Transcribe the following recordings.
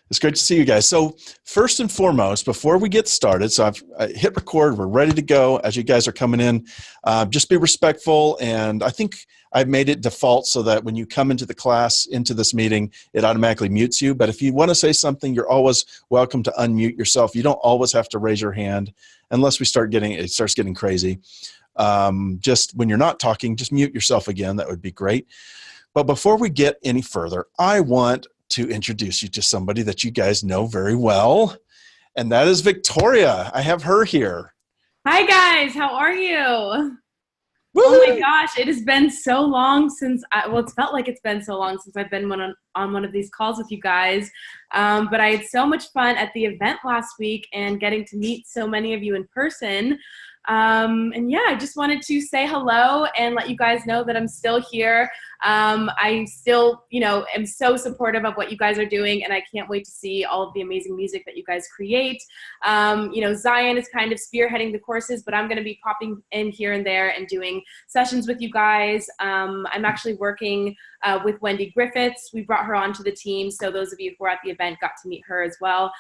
It's great to see you guys. So first and foremost, before we get started, so I hit record. We're ready to go. As you guys are coming in, just be respectful. And I think I've made it default so that when you come into the class, into this meeting, it automatically mutes you. But if you want to say something, you're always welcome to unmute yourself. You don't always have to raise your hand unless it starts getting crazy. Just when you're not talking, just mute yourself again. That would be great. But before we get any further, I want to introduce you to somebody that you guys know very well, and that is Victoria. I have her here. Hi guys, how are you? Woo-hoo! Oh my gosh, it has been so long since it's felt like it's been so long since I've been on one of these calls with you guys. But I had so much fun at the event last week and getting to meet so many of you in person. And yeah, I just wanted to say hello and let you guys know that I'm still here. I still, am so supportive of what you guys are doing, and I can't wait to see all of the amazing music that you guys create. Zion is kind of spearheading the courses, but I'm going to be popping in here and there and doing sessions with you guys. I'm actually working with Wendy Griffiths. We brought her onto the team, so those of you who were at the event got to meet her as well.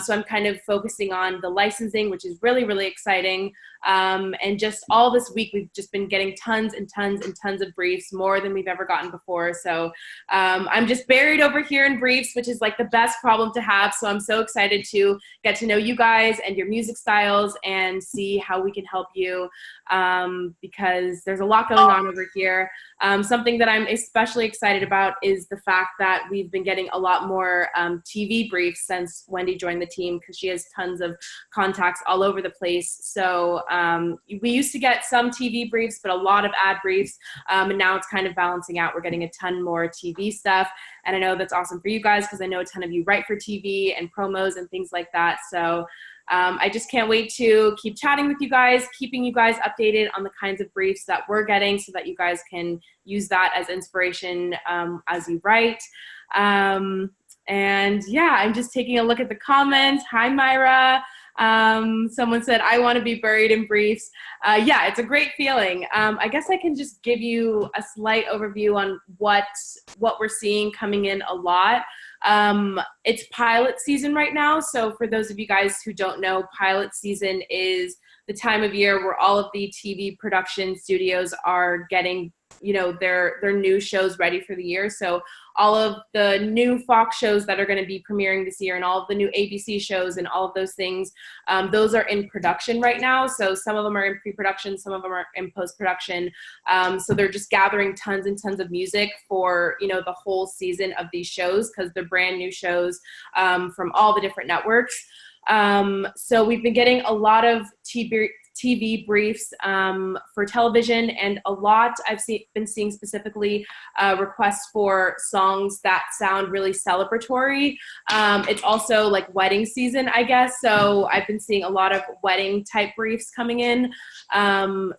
So I'm kind of focusing on the licensing, which is really, really exciting. And just all this week, we've just been getting tons and tons and tons of briefs, more than we've ever gotten before. So I'm just buried over here in briefs, which is like the best problem to have. So I'm so excited to get to know you guys and your music styles and see how we can help you, because there's a lot going on over here. Something that I'm especially excited about is the fact that we've been getting a lot more TV briefs since Wendy joined the team, because she has tons of contacts all over the place. So we used to get some TV briefs, but a lot of ad briefs, and now it's kind of balancing out. We're getting a ton more TV stuff, and I know that's awesome for you guys, because I know a ton of you write for TV and promos and things like that. So I just can't wait to keep chatting with you guys, keeping you guys updated on the kinds of briefs that we're getting, so that you guys can use that as inspiration as you write. And yeah, I'm just taking a look at the comments. Hi, Myra. Someone said, I want to be buried in briefs. Yeah, it's a great feeling. I guess I can just give you a slight overview on what we're seeing coming in a lot. It's pilot season right now. So for those of you guys who don't know, pilot season is the time of year where all of the TV production studios are getting, their new shows ready for the year. So all of the new Fox shows that are going to be premiering this year, and all of the new ABC shows and all of those things, those are in production right now. So some of them are in pre-production, some of them are in post-production. So they're just gathering tons and tons of music for, the whole season of these shows, because they're brand new shows from all the different networks. So we've been getting a lot of TV briefs for television, and a lot been seeing specifically requests for songs that sound really celebratory. It's also like wedding season, I guess, so I've been seeing a lot of wedding type briefs coming in.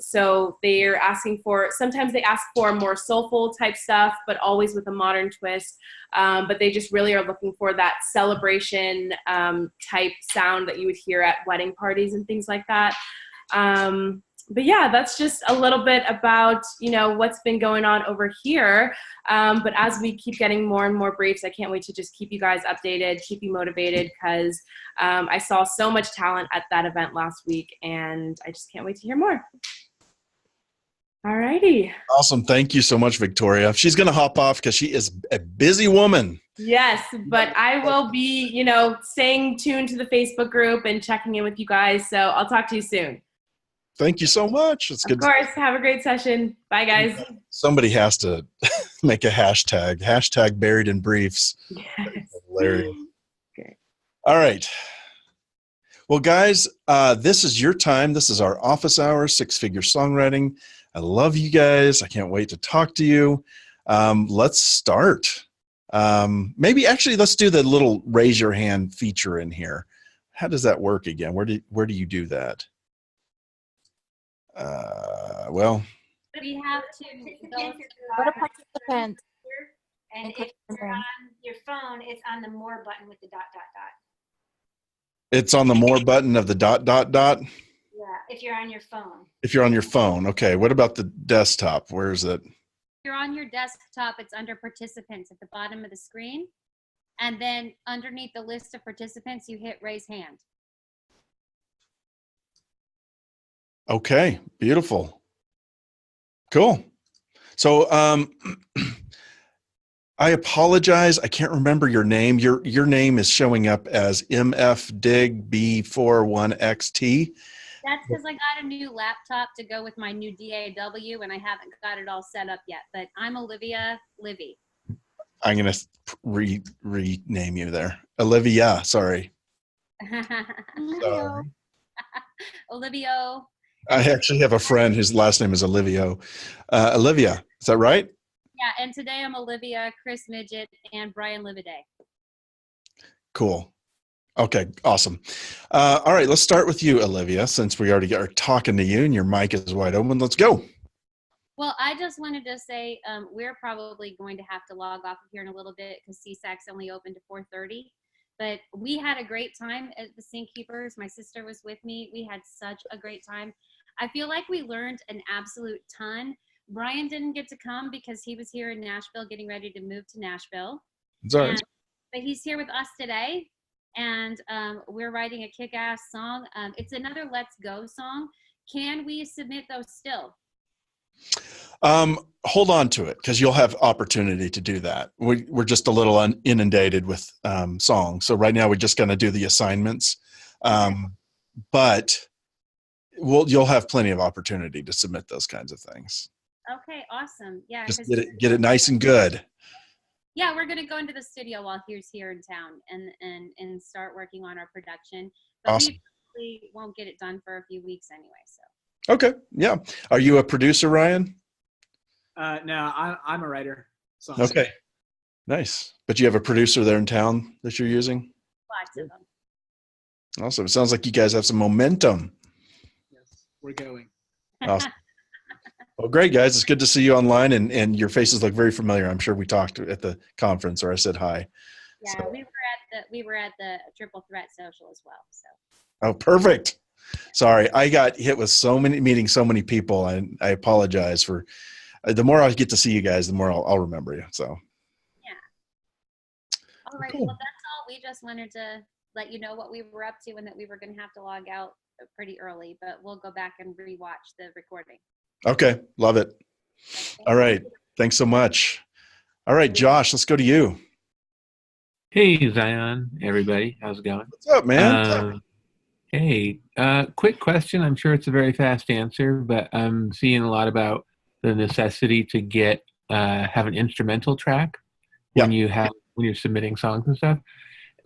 So they're asking for, sometimes they ask for more soulful type stuff, but always with a modern twist. But they just really are looking for that celebration type sound that you would hear at wedding parties and things like that. But yeah, that's just a little bit about, what's been going on over here. But as we keep getting more and more briefs, I can't wait to just keep you guys updated, keep you motivated, because I saw so much talent at that event last week, and I just can't wait to hear more. All righty. Awesome. Thank you so much, Victoria. She's going to hop off because she is a busy woman. Yes, but I will be, staying tuned to the Facebook group and checking in with you guys. So I'll talk to you soon. Thank you so much. It's good. Of course. Have a great session. Bye, guys. Somebody has to make a hashtag buried in briefs. Yes. Hilarious. Okay. All right. Well, guys, this is your time. This is our office hours, six-figure songwriting. I love you guys. I can't wait to talk to you. Let's start. Maybe actually let's do the little raise your hand feature in here. How does that work again? Where do you do that? Well, we have to go to participant. And if you're on your phone, it's on the more button with the dot, dot, dot. It's on the more button of the dot, dot, dot? Yeah, if you're on your phone. If you're on your phone. Okay, what about the desktop? Where is it? If you're on your desktop, it's under participants at the bottom of the screen. And then underneath the list of participants, you hit raise hand. Okay, beautiful. Cool. So I apologize. I can't remember your name. Your name is showing up as MFDIG B41XT. That's because I got a new laptop to go with my new DAW, and I haven't got it all set up yet. But I'm Olivia Livy. I'm going to rename you there. Olivia, sorry. Hello. Olivio. I actually have a friend whose last name is Olivio. Olivia, is that right? Yeah, and today I'm Olivia, Chris Midget, and Brian Lividay. Cool. Okay, awesome. All right, let's start with you, Olivia, since we already are talking to you and your mic is wide open. Let's go. Well, I just wanted to say we're probably going to have to log off here in a little bit because CSAC's only open to 4:30. But we had a great time at the Sync Keepers. My sister was with me. We had such a great time. I feel like we learned an absolute ton. Brian didn't get to come because he was here in Nashville getting ready to move to Nashville. It's all right. But he's here with us today, and we're writing a kick-ass song. It's another Let's Go song. Can we submit those still? Hold on to it because you'll have opportunity to do that. We're just a little inundated with songs. So right now we're just going to do the assignments. But you'll have plenty of opportunity to submit those kinds of things. Okay, awesome. Yeah. Just get it nice and good. Yeah, we're gonna go into the studio while he's here in town and start working on our production. But Awesome. we won't get it done for a few weeks anyway. So. Okay. Yeah. Are you a producer, Ryan? No, I'm a writer. So Okay. Nice. But you have a producer there in town that you're using? Lots of them. Awesome. It sounds like you guys have some momentum. yes, we're going. Awesome. Well, great, guys. It's good to see you online, and your faces look very familiar. I'm sure we talked at the conference, or I said hi. Yeah, So- we were at the Triple Threat Social as well. So. Oh, perfect. Sorry, I got hit with meeting so many people, and I apologize for. The more I get to see you guys, the more I'll remember you. So. All right. Cool. Well, that's all. We just wanted to let you know what we were up to and that we were going to have to log out pretty early, but we'll go back and rewatch the recording. Okay, love it. All right, thanks so much. All right, Josh, let's go to you. Hey, Zion, everybody. How's it going? What's up, man? Hey, quick question. I'm sure it's a very fast answer, but I'm seeing a lot about the necessity to have an instrumental track when you're submitting songs and stuff.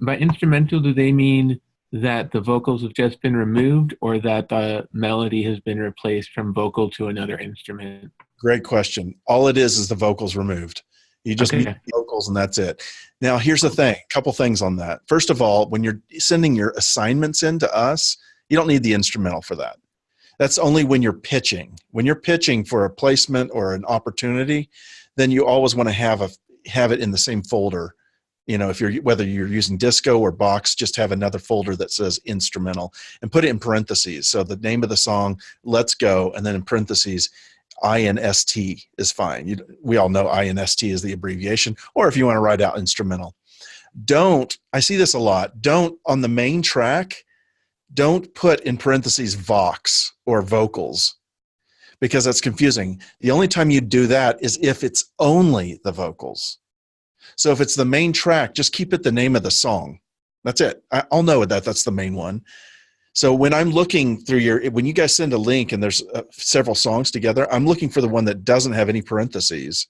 By instrumental, do they mean that the vocals have just been removed or that the melody has been replaced from vocal to another instrument? Great question. All it is the vocals removed. You just Okay. mute the vocals and that's it. Now, here's the thing. A couple things on that. First of all, when you're sending your assignments in to us, you don't need the instrumental for that. That's only when you're pitching. When you're pitching for a placement or an opportunity, then you always want to have it in the same folder. You know, whether you're using Disco or Box, just have another folder that says instrumental and put it in parentheses. So the name of the song, Let's Go, and then in parentheses, INST is fine. We all know INST is the abbreviation, or if you want to write out instrumental. I see this a lot, on the main track, don't put in parentheses Vox or vocals because that's confusing. The only time you do that is if it's only the vocals. So if it's the main track, just keep it the name of the song. That's it. I'll know that's the main one. So when I'm looking through when you guys send a link and there's several songs together, I'm looking for the one that doesn't have any parentheses,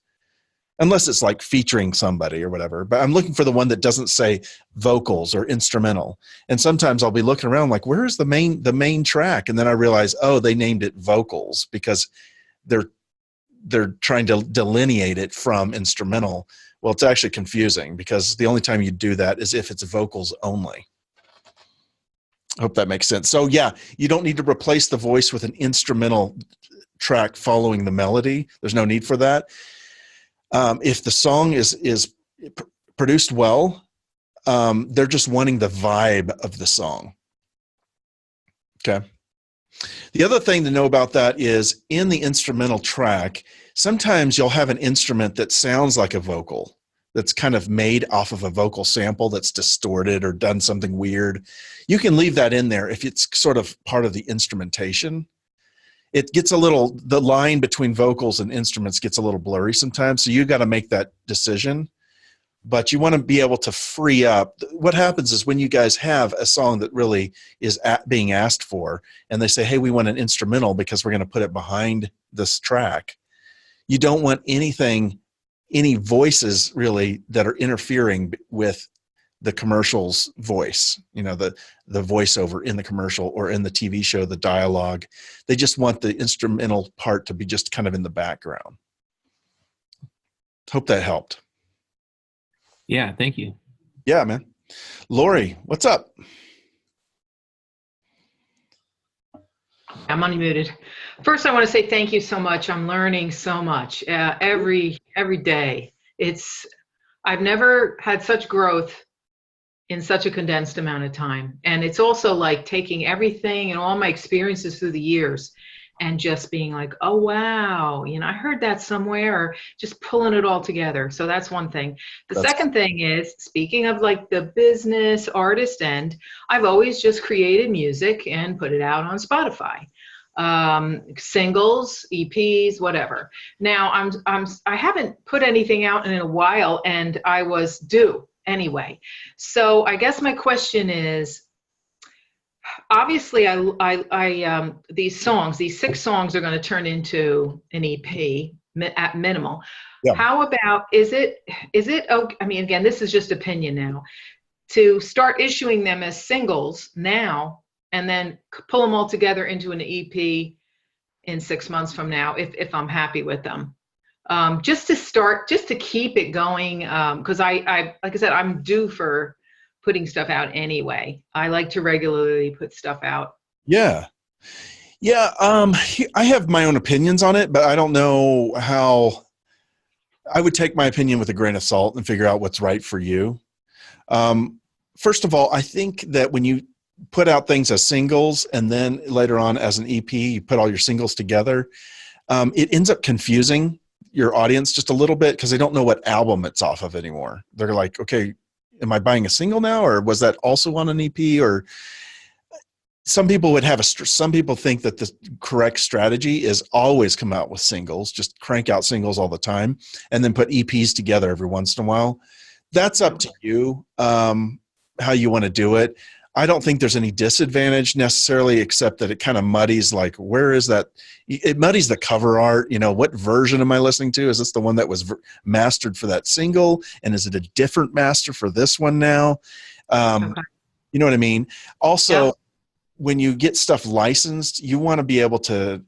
unless it's like featuring somebody or whatever. But I'm looking for the one that doesn't say vocals or instrumental. And sometimes I'll be looking around like, where is the main track? And then I realize, oh, they named it vocals because they're trying to delineate it from instrumental. Well, it's actually confusing because the only time you do that is if it's vocals only. I hope that makes sense. So yeah, you don't need to replace the voice with an instrumental track following the melody. There's no need for that. If the song is produced well, they're just wanting the vibe of the song. Okay. The other thing to know about that is in the instrumental track, sometimes you'll have an instrument that sounds like a vocal that's kind of made off of a vocal sample that's distorted or done something weird, you can leave that in there if it's sort of part of the instrumentation. It gets the line between vocals and instruments gets a little blurry sometimes, so you got to make that decision. But you want to be able to free up. What happens is when you guys have a song that really is being asked for, and they say, hey, we want an instrumental because we're going to put it behind this track, you don't want any voices really that are interfering with the commercial's voice, the voiceover in the commercial or in the TV show, the dialogue. They just want the instrumental part to be just kind of in the background. Hope that helped. Yeah, thank you. Yeah, man. Lori, what's up? I'm unmuted. First, I want to say thank you so much. I'm learning so much every day. I've never had such growth in such a condensed amount of time. And it's also like taking everything and all my experiences through the years and just being like, oh, wow, I heard that somewhere, or just pulling it all together. So that's one thing. The second thing is, speaking of like the business artist end, I've always just created music and put it out on Spotify. Singles, EPs, whatever. Now I haven't put anything out in a while, and I was due anyway. So I guess my question is, obviously these 6 songs are going to turn into an EP at minimal. Yeah. How about, is it okay? I mean, again, this is just opinion now, to start issuing them as singles now and then pull them all together into an EP in 6 months from now, if I'm happy with them. Just to keep it going. Cause like I said, I'm due for putting stuff out anyway. I like to regularly put stuff out. Yeah. Yeah. I have my own opinions on it, but I don't know how. I would take my opinion with a grain of salt and figure out what's right for you. First of all, I think that when you put out things as singles and then later on as an EP, you put all your singles together, it ends up confusing your audience just a little bit because they don't know what album it's off of anymore. They're like, okay, am I buying a single now, or was that also on an EP? Or some people think that the correct strategy is always come out with singles, just crank out singles all the time, and then put EPs together every once in a while. That's up to you, how you want to do it. I don't think there's any disadvantage necessarily, except that it kind of muddies, like, where is that? It muddies the cover art. What version am I listening to? Is this the one that was mastered for that single? And is it a different master for this one now? Okay. You know what I mean? Also, yeah. When you get stuff licensed, you want to be able to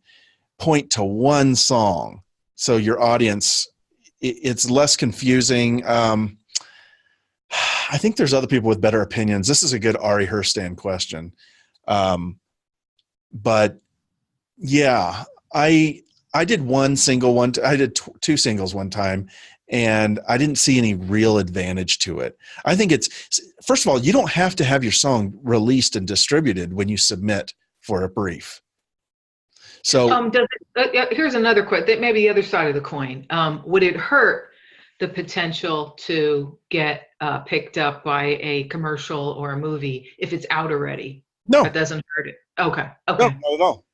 point to one song. So your audience, it's less confusing. I think there's other people with better opinions. This is a good Ari Herstand question. But yeah, I did one single one. I did 2 singles one time, and I didn't see any real advantage to it. I think first of all, you don't have to have your song released and distributed when you submit for a brief. So here's another question, maybe the other side of the coin. Would it hurt the potential to get picked up by a commercial or a movie if it's out already? No. That doesn't hurt it. Okay. No, not at all.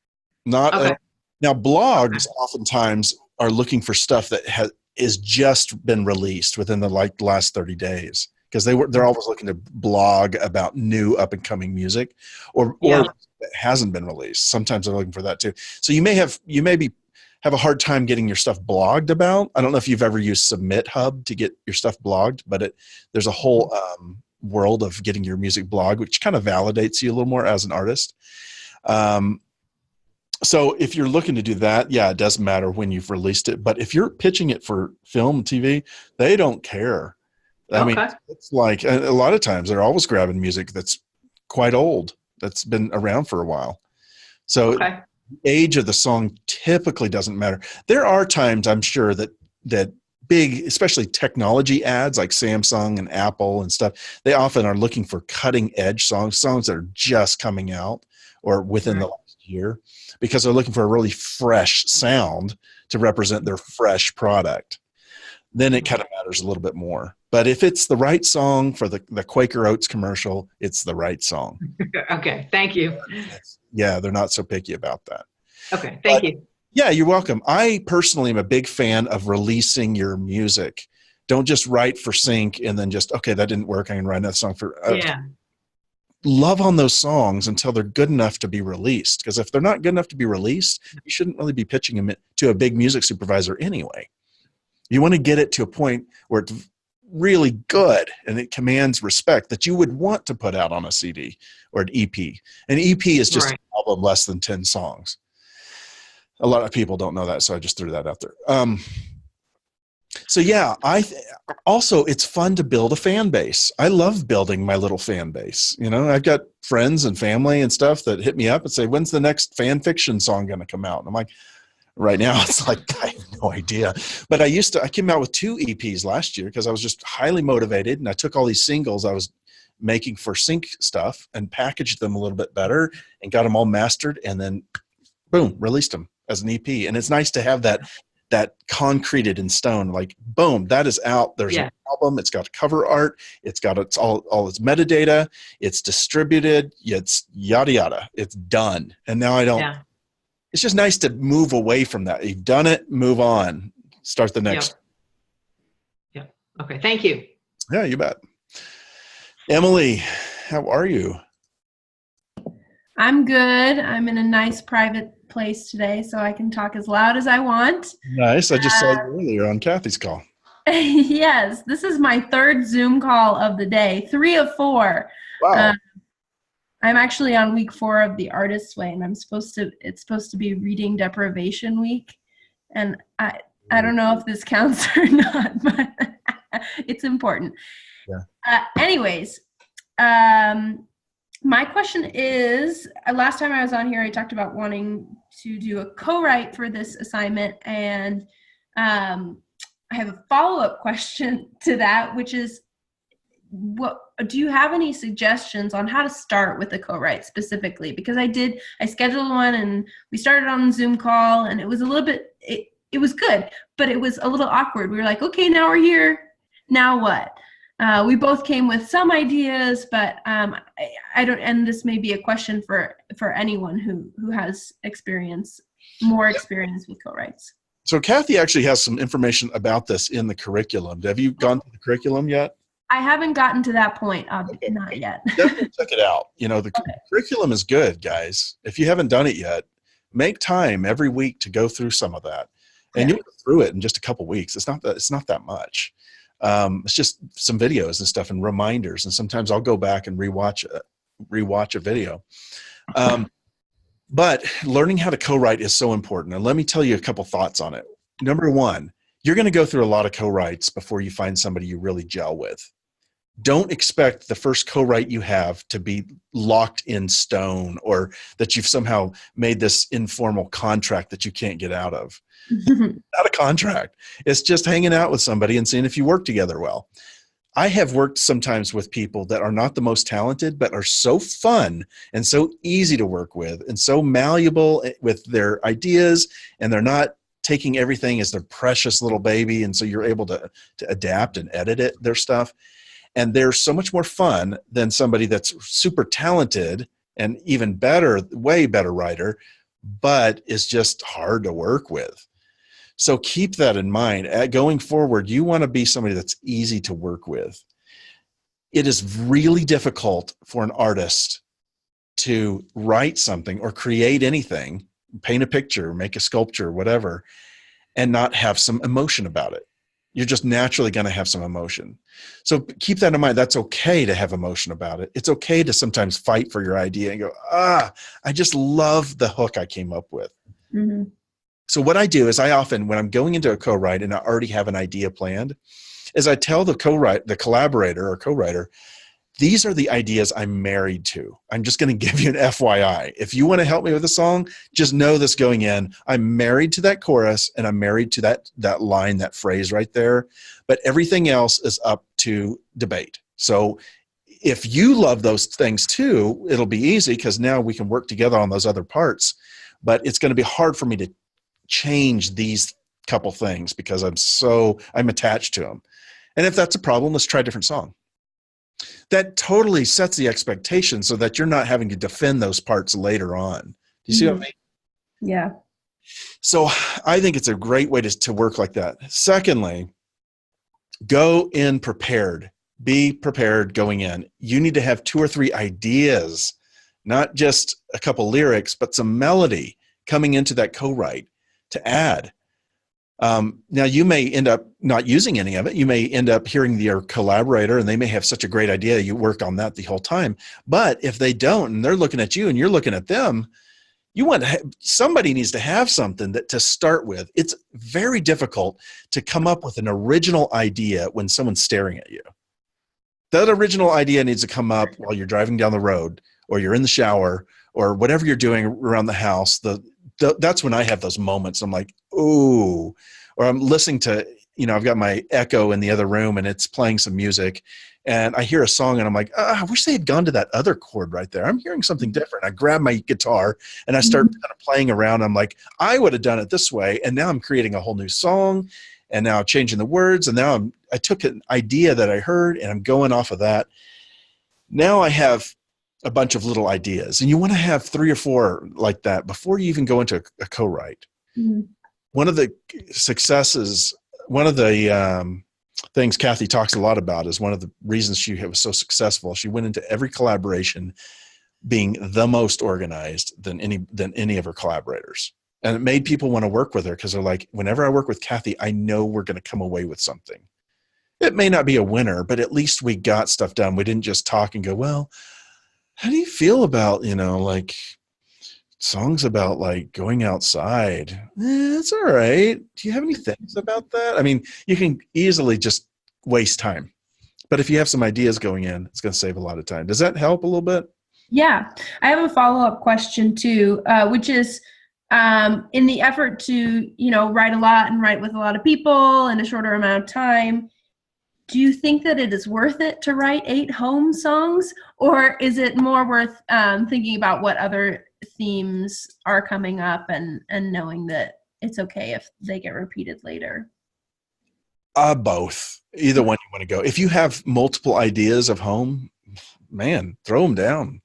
Not okay. at all. Now, blogs oftentimes are looking for stuff that is just been released within the last 30 days, because they're always looking to blog about new up and coming music or that hasn't been released. Sometimes they're looking for that too. So you may have a hard time getting your stuff blogged about. I don't know if you've ever used Submit Hub to get your stuff blogged, but there's a whole world of getting your music blogged, which kind of validates you a little more as an artist. So if you're looking to do that, yeah, it does matter when you've released it. But if you're pitching it for film, TV, they don't care. I mean, it's like a lot of times they're always grabbing music that's quite old, that's been around for a while. So the age of the song typically doesn't matter. There are times, I'm sure, that big, especially technology ads like Samsung and Apple and stuff, they often are looking for cutting edge songs that are just coming out or within the last year, because they're looking for a really fresh sound to represent their fresh product. Then it kind of matters a little bit more. But if it's the right song for the Quaker Oats commercial, it's the right song. Okay, thank you. Yeah, they're not so picky about that. Okay, thank you. Yeah, you're welcome. I personally am a big fan of releasing your music. Don't just write for sync and then just, okay, that didn't work. I can write another song for. Yeah, Love on those songs until they're good enough to be released. Because if they're not good enough to be released, you shouldn't really be pitching them to a big music supervisor anyway. You want to get it to a point where it's really good and it commands respect that you would want to put out on a CD or an EP. An EP is just an album less than 10 songs. A lot of people don't know that, so I just threw that out there. So yeah, also it's fun to build a fan base. I love building my little fan base. You know, I've got friends and family and stuff that hit me up and say, "When's the next fan fiction song going to come out?" And I'm like, right now it's like, I have no idea. But I came out with 2 EPs last year because I was just highly motivated, and I took all these singles I was making for sync stuff and packaged them a little bit better and got them all mastered, and then boom, released them as an EP. And it's nice to have that concreted in stone, like boom, that is out. There's an album. It's got cover art. It's got all its metadata. It's distributed. It's yada yada. It's done. And now it's just nice to move away from that. You've done it. Move on. Start the next. Yeah. Okay. Thank you. Yeah, you bet. Emily, how are you? I'm good. I'm in a nice private place today, so I can talk as loud as I want. Nice. I just saw you earlier on Kathy's call. Yes, this is my 3rd Zoom call of the day, 3 of 4. Wow. I'm actually on week 4 of the Artist's Way, and it's supposed to be reading deprivation week, and I don't know if this counts or not, but it's important. Yeah. Anyways, my question is, last time I was on here, I talked about wanting to do a co-write for this assignment, and I have a follow-up question to that, which is, what do you have any suggestions on how to start with a co-write specifically? Because I scheduled one, and we started on a Zoom call, and it was a little bit, it was good, but it was a little awkward. We were like, okay, now we're here. Now what? We both came with some ideas, but I don't. And this may be a question for anyone who has more experience with co-writes. So Kathy actually has some information about this in the curriculum. Have you gone through the curriculum yet? I haven't gotten to that point. Not yet. Definitely check it out. You know, the curriculum is good, guys. If you haven't done it yet, make time every week to go through some of that, and you'll go through it in just a couple weeks. It's not that much. It's just some videos and stuff and reminders, and sometimes I'll go back and rewatch a video. But learning how to co-write is so important, and let me tell you a couple thoughts on it. Number 1, you're going to go through a lot of co-writes before you find somebody you really gel with. Don't expect the first co-write you have to be locked in stone, or that you've somehow made this informal contract that you can't get out of. Not a contract. It's just hanging out with somebody and seeing if you work together well. I have worked sometimes with people that are not the most talented, but are so fun and so easy to work with and so malleable with their ideas, and they're not taking everything as their precious little baby, and so you're able to adapt and edit their stuff. And they're so much more fun than somebody that's super talented and even better, way better writer, but is just hard to work with. So keep that in mind. Going forward, you want to be somebody that's easy to work with. It is really difficult for an artist to write something or create anything, paint a picture, make a sculpture, whatever, and not have some emotion about it. You're just naturally going to have some emotion. So keep that in mind. That's okay to have emotion about it. It's okay to sometimes fight for your idea and go, I just love the hook I came up with. Mm-hmm. So what I do is I often, when I'm going into a co-write and I already have an idea planned, is I tell the collaborator or co-writer, these are the ideas I'm married to. I'm just going to give you an FYI. If you want to help me with a song, just know this going in. I'm married to that chorus, and I'm married to that line, that phrase right there. But everything else is up to debate. So if you love those things too, it'll be easy because now we can work together on those other parts. But it's going to be hard for me to change these couple things because I'm attached to them. And if that's a problem, let's try a different song. That totally sets the expectation so that you're not having to defend those parts later on. Do you see what I mean? Yeah. So I think it's a great way to work like that. Secondly, go in prepared. Be prepared going in. You need to have 2 or 3 ideas, not just a couple lyrics, but some melody coming into that co-write to add. Now, you may end up not using any of it. You may end up hearing your collaborator, and they may have such a great idea. You worked on that the whole time. But if they don't, and they're looking at you and you're looking at them, somebody needs to have something to start with. It's very difficult to come up with an original idea when someone's staring at you. That original idea needs to come up while you're driving down the road, or you're in the shower, or whatever you're doing around the house. That's when I have those moments. I'm like, ooh, or I'm listening to, I've got my Echo in the other room and it's playing some music, and I hear a song and I'm like, I wish they had gone to that other chord right there. I'm hearing something different. I grab my guitar and I start kind of playing around. I'm like, I would have done it this way. And now I'm creating a whole new song, and now changing the words. And now I took an idea that I heard and I'm going off of that. Now I have a bunch of little ideas, and you want to have 3 or 4 like that before you even go into a co-write. Mm-hmm. One of the successes, one of the things Kathy talks a lot about is one of the reasons she was so successful. She went into every collaboration being the most organized than any of her collaborators. And it made people want to work with her because they're like, whenever I work with Kathy, I know we're going to come away with something. It may not be a winner, but at least we got stuff done. We didn't just talk and go, well, how do you feel about, like songs about like going outside? It's all right. Do you have any things about that? I mean, you can easily just waste time. But if you have some ideas going in, it's going to save a lot of time. Does that help a little bit? Yeah. I have a follow-up question too, which is in the effort to, write a lot and write with a lot of people in a shorter amount of time, do you think that it is worth it to write 8 home songs, or is it more worth thinking about what other themes are coming up and knowing that it's okay if they get repeated later? Both. Either one you want to go. If you have multiple ideas of home, man, throw them down.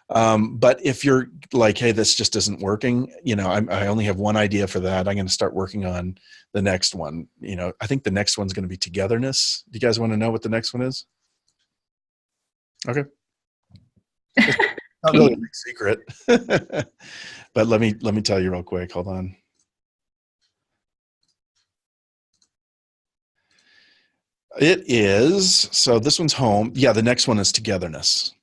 But if you're like, hey, this just isn't working, I only have one idea for that. I'm going to start working on the next one. I think the next one's going to be Togetherness. Do you guys want to know what the next one is? Okay. Not really a big secret, but let me tell you real quick. Hold on. It is, so this one's home. Yeah, the next one is Togetherness.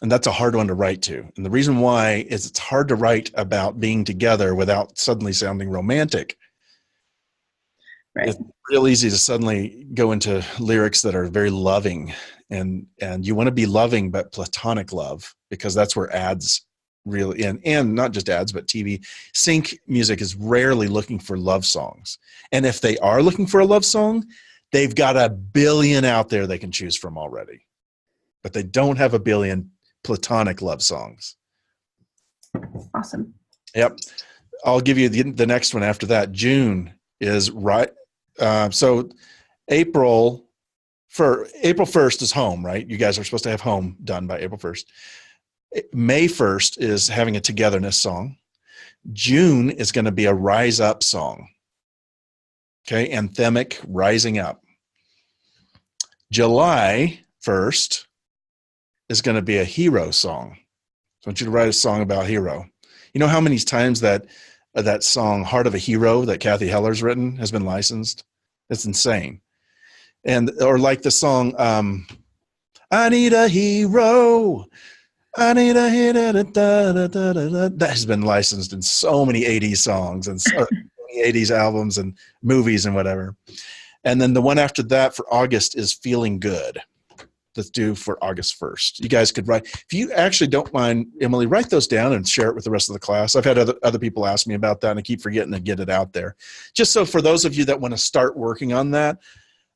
And that's a hard one to write to. And the reason why is it's hard to write about being together without suddenly sounding romantic. Right. It's real easy to suddenly go into lyrics that are very loving. And you want to be loving, but platonic love, because that's where ads really, and not just ads, but TV. Sync music is rarely looking for love songs. And if they are looking for a love song, they've got 1 billion out there they can choose from already. But they don't have 1 billion platonic love songs. Awesome. Yep. I'll give you the next one after that. June is right. So April 1st is home, right? You guys are supposed to have home done by April 1st. May 1st is having a Togetherness song. June is going to be a Rise Up song. Okay. Anthemic, rising up. July 1st is going to be a hero song. So I want you to write a song about hero. You know how many times that song Heart of a Hero that Kathy Heller's written has been licensed? It's insane. Or like the song I need a hero, I need a hero, that has been licensed in so many 80s songs and so many 80s albums and movies and whatever. And then the one after that for August is Feeling Good. That's due for August 1st. You guys could write, if you actually don't mind, Emily, write those down and share it with the rest of the class. I've had other people ask me about that, and I keep forgetting to get it out there. Just so for those of you that want to start working on that,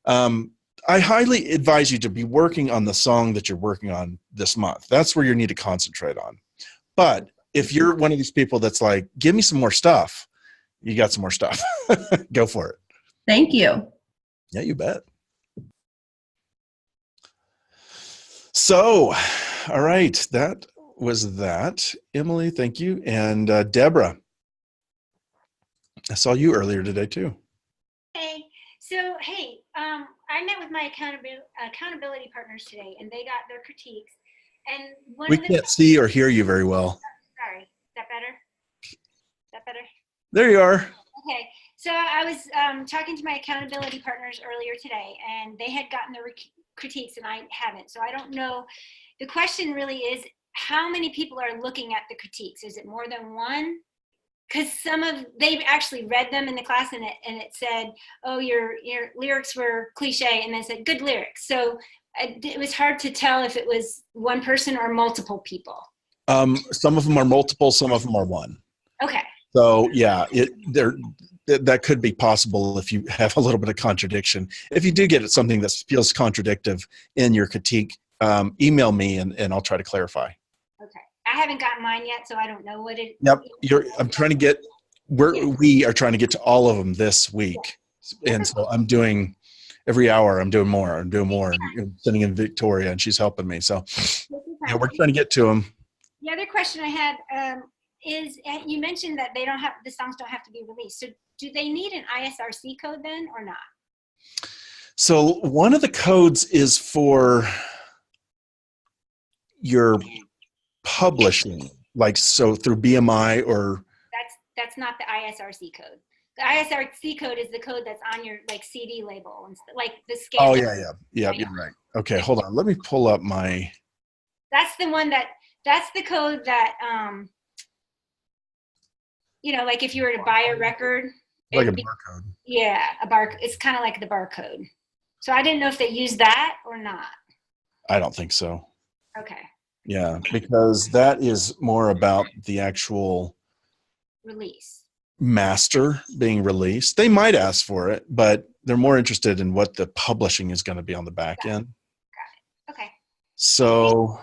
I highly advise you to be working on the song that you're working on this month. That's where you need to concentrate on. But if you're one of these people that's like, give me some more stuff, you got some more stuff. Go for it. Thank you. Yeah, you bet. So, all right, that was that. Emily, thank you. And Deborah, I saw you earlier today too. Hey, so hey, I met with my accountability partners today, and they got their critiques. And one We of the can't see or hear you very well. sorry, is that better? Is that better? There you are. Okay, so I was talking to my accountability partners earlier today, and they had gotten their critiques, and I haven't. So I don't know. The question really is, how many people are looking at the critiques? Is it more than one? Because they've actually read them in the class, and it said, oh, your lyrics were cliche, and then it said good lyrics. So it was hard to tell if it was one person or multiple people. Some of them are multiple, some of them are one. Okay. So yeah, that could be possible if you have a little bit of contradiction. If you do get something that feels contradictive in your critique, email me and I'll try to clarify. Okay. I haven't gotten mine yet, so I don't know what it. Yep. I'm trying to get. We are trying to get to all of them this week, and so I'm doing every hour. I'm doing more. I'm sending in Victoria, and she's helping me. So yeah, we're trying to get to them. The other question I had is, you mentioned that the songs don't have to be released. So do they need an ISRC code then, or not? So one of the codes is for your publishing, like so through BMI or. That's not the ISRC code. The ISRC code is the code that's on your like CD label and like the scale. Oh yeah. You're right. Okay, hold on. Let me pull up my. That's the one that's the code that like if you were to buy a record. Like a barcode. Yeah, it's kind of like the barcode. So I didn't know if they use that or not. I don't think so. Okay. Yeah, because that is more about the actual Release. Master being released. They might ask for it, but they're more interested in what the publishing is going to be on the back end. Got it. Okay. So,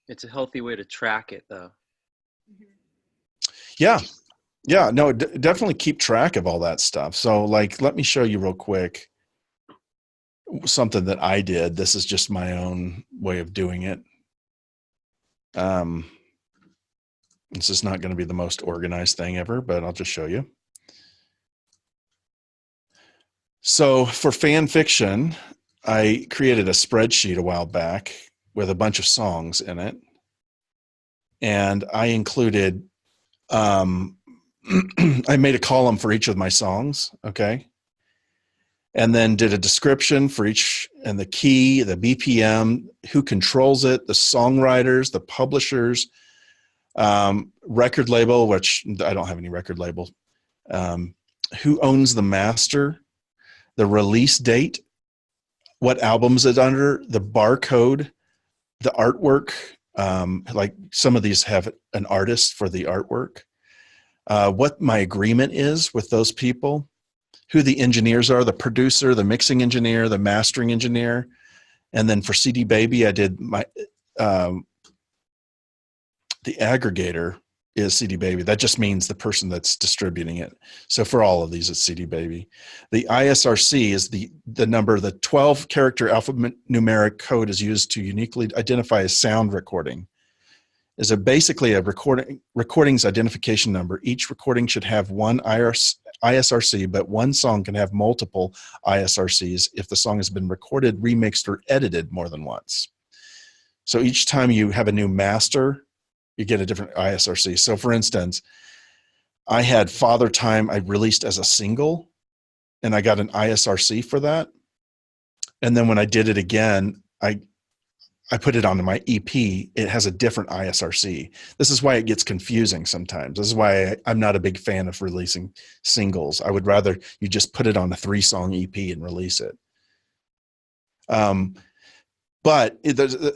it's a healthy way to track it, though. yeah, no, definitely keep track of all that stuff. So, like, let me show you real quick something that I did. This is just my own way of doing it. This is not going to be the most organized thing ever, but I'll just show you. So for fan fiction, I created a spreadsheet a while back with a bunch of songs in it. And I included, I made a column for each of my songs, okay? And then did a description for each, and the key, the BPM, who controls it, the songwriters, the publishers, record label, which I don't have any record label, who owns the master, the release date, what albums it's under, the barcode, the artwork, like some of these have an artist for the artwork, what my agreement is with those people, who the engineers are, the producer, the mixing engineer, the mastering engineer. And then for CD Baby, I did my the aggregator is CD Baby. That just means the person that's distributing it. So for all of these, it's CD Baby. The ISRC is the number, the 12-character alphanumeric code is used to uniquely identify a sound recording. Is basically a recording's identification number. Each recording should have one ISRC, but one song can have multiple ISRCs if the song has been recorded, remixed, or edited more than once. So each time you have a new master, you get a different ISRC. So for instance, I had Father Time I released as a single, and I got an ISRC for that. And then when I did it again, I put it onto my EP. It has a different ISRC. This is why it gets confusing sometimes. This is why I'm not a big fan of releasing singles. I would rather you just put it on a 3-song EP and release it. But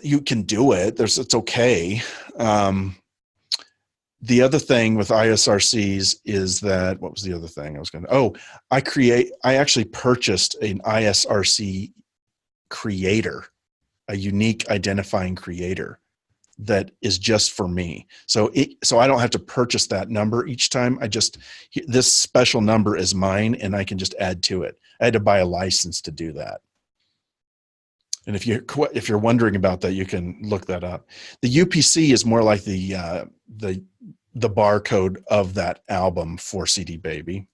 you can do it. It's okay. The other thing with ISRCs is that, what was the other thing I was going to, I actually purchased an ISRC creator, a unique identifying creator that is just for me. So I don't have to purchase that number each time. This special number is mine and I can just add to it. I had to buy a license to do that. And if you're wondering about that, you can look that up. The UPC is more like the barcode of that album for CD Baby,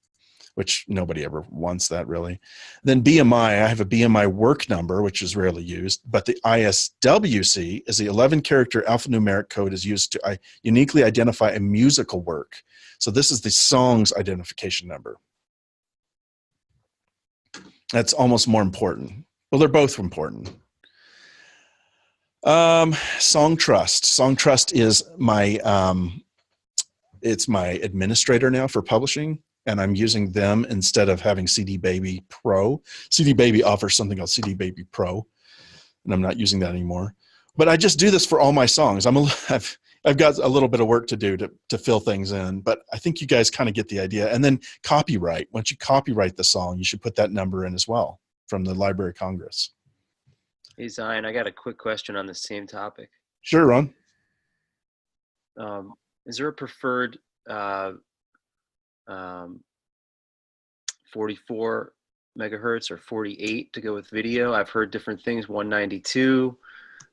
which nobody ever wants that really. Then BMI, I have a BMI work number, which is rarely used, but the ISWC is the 11-character alphanumeric code is used to uniquely identify a musical work. So this is the song's identification number. That's almost more important. Well, they're both important. Songtrust. Songtrust is it's my administrator now for publishing, and I'm using them instead of having CD Baby Pro. CD Baby offers something called CD Baby Pro, and I'm not using that anymore. But I just do this for all my songs. I've got a little bit of work to do to fill things in, but I think you guys kind of get the idea. And then copyright. Once you copyright the song, you should put that number in as well from the Library of Congress. Hey, Zion, I got a quick question on the same topic. Sure, Ron. Is there a preferred 44 megahertz or 48 to go with video? I've heard different things, 192.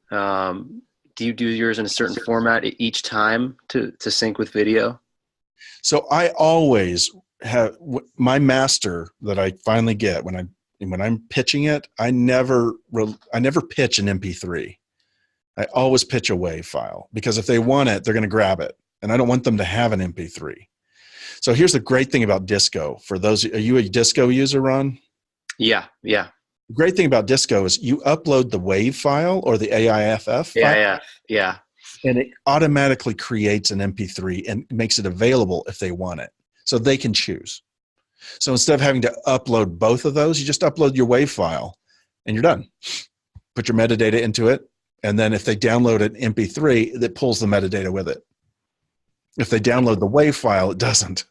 Do you do yours in a certain format each time to sync with video? So I always have my master that I finally get when I'm pitching it. I never pitch an MP3. I always pitch a WAV file, because if they want it, they're going to grab it, and I don't want them to have an MP3. So here's the great thing about Disco. For those, are you a Disco user, Ron? Yeah. The great thing about Disco is you upload the WAV file or the AIFF file, Yeah. and it automatically creates an MP3 and makes it available if they want it. So they can choose. So instead of having to upload both of those, you just upload your WAV file and you're done. Put your metadata into it, and then if they download an MP3, it pulls the metadata with it. If they download the WAV file, it doesn't.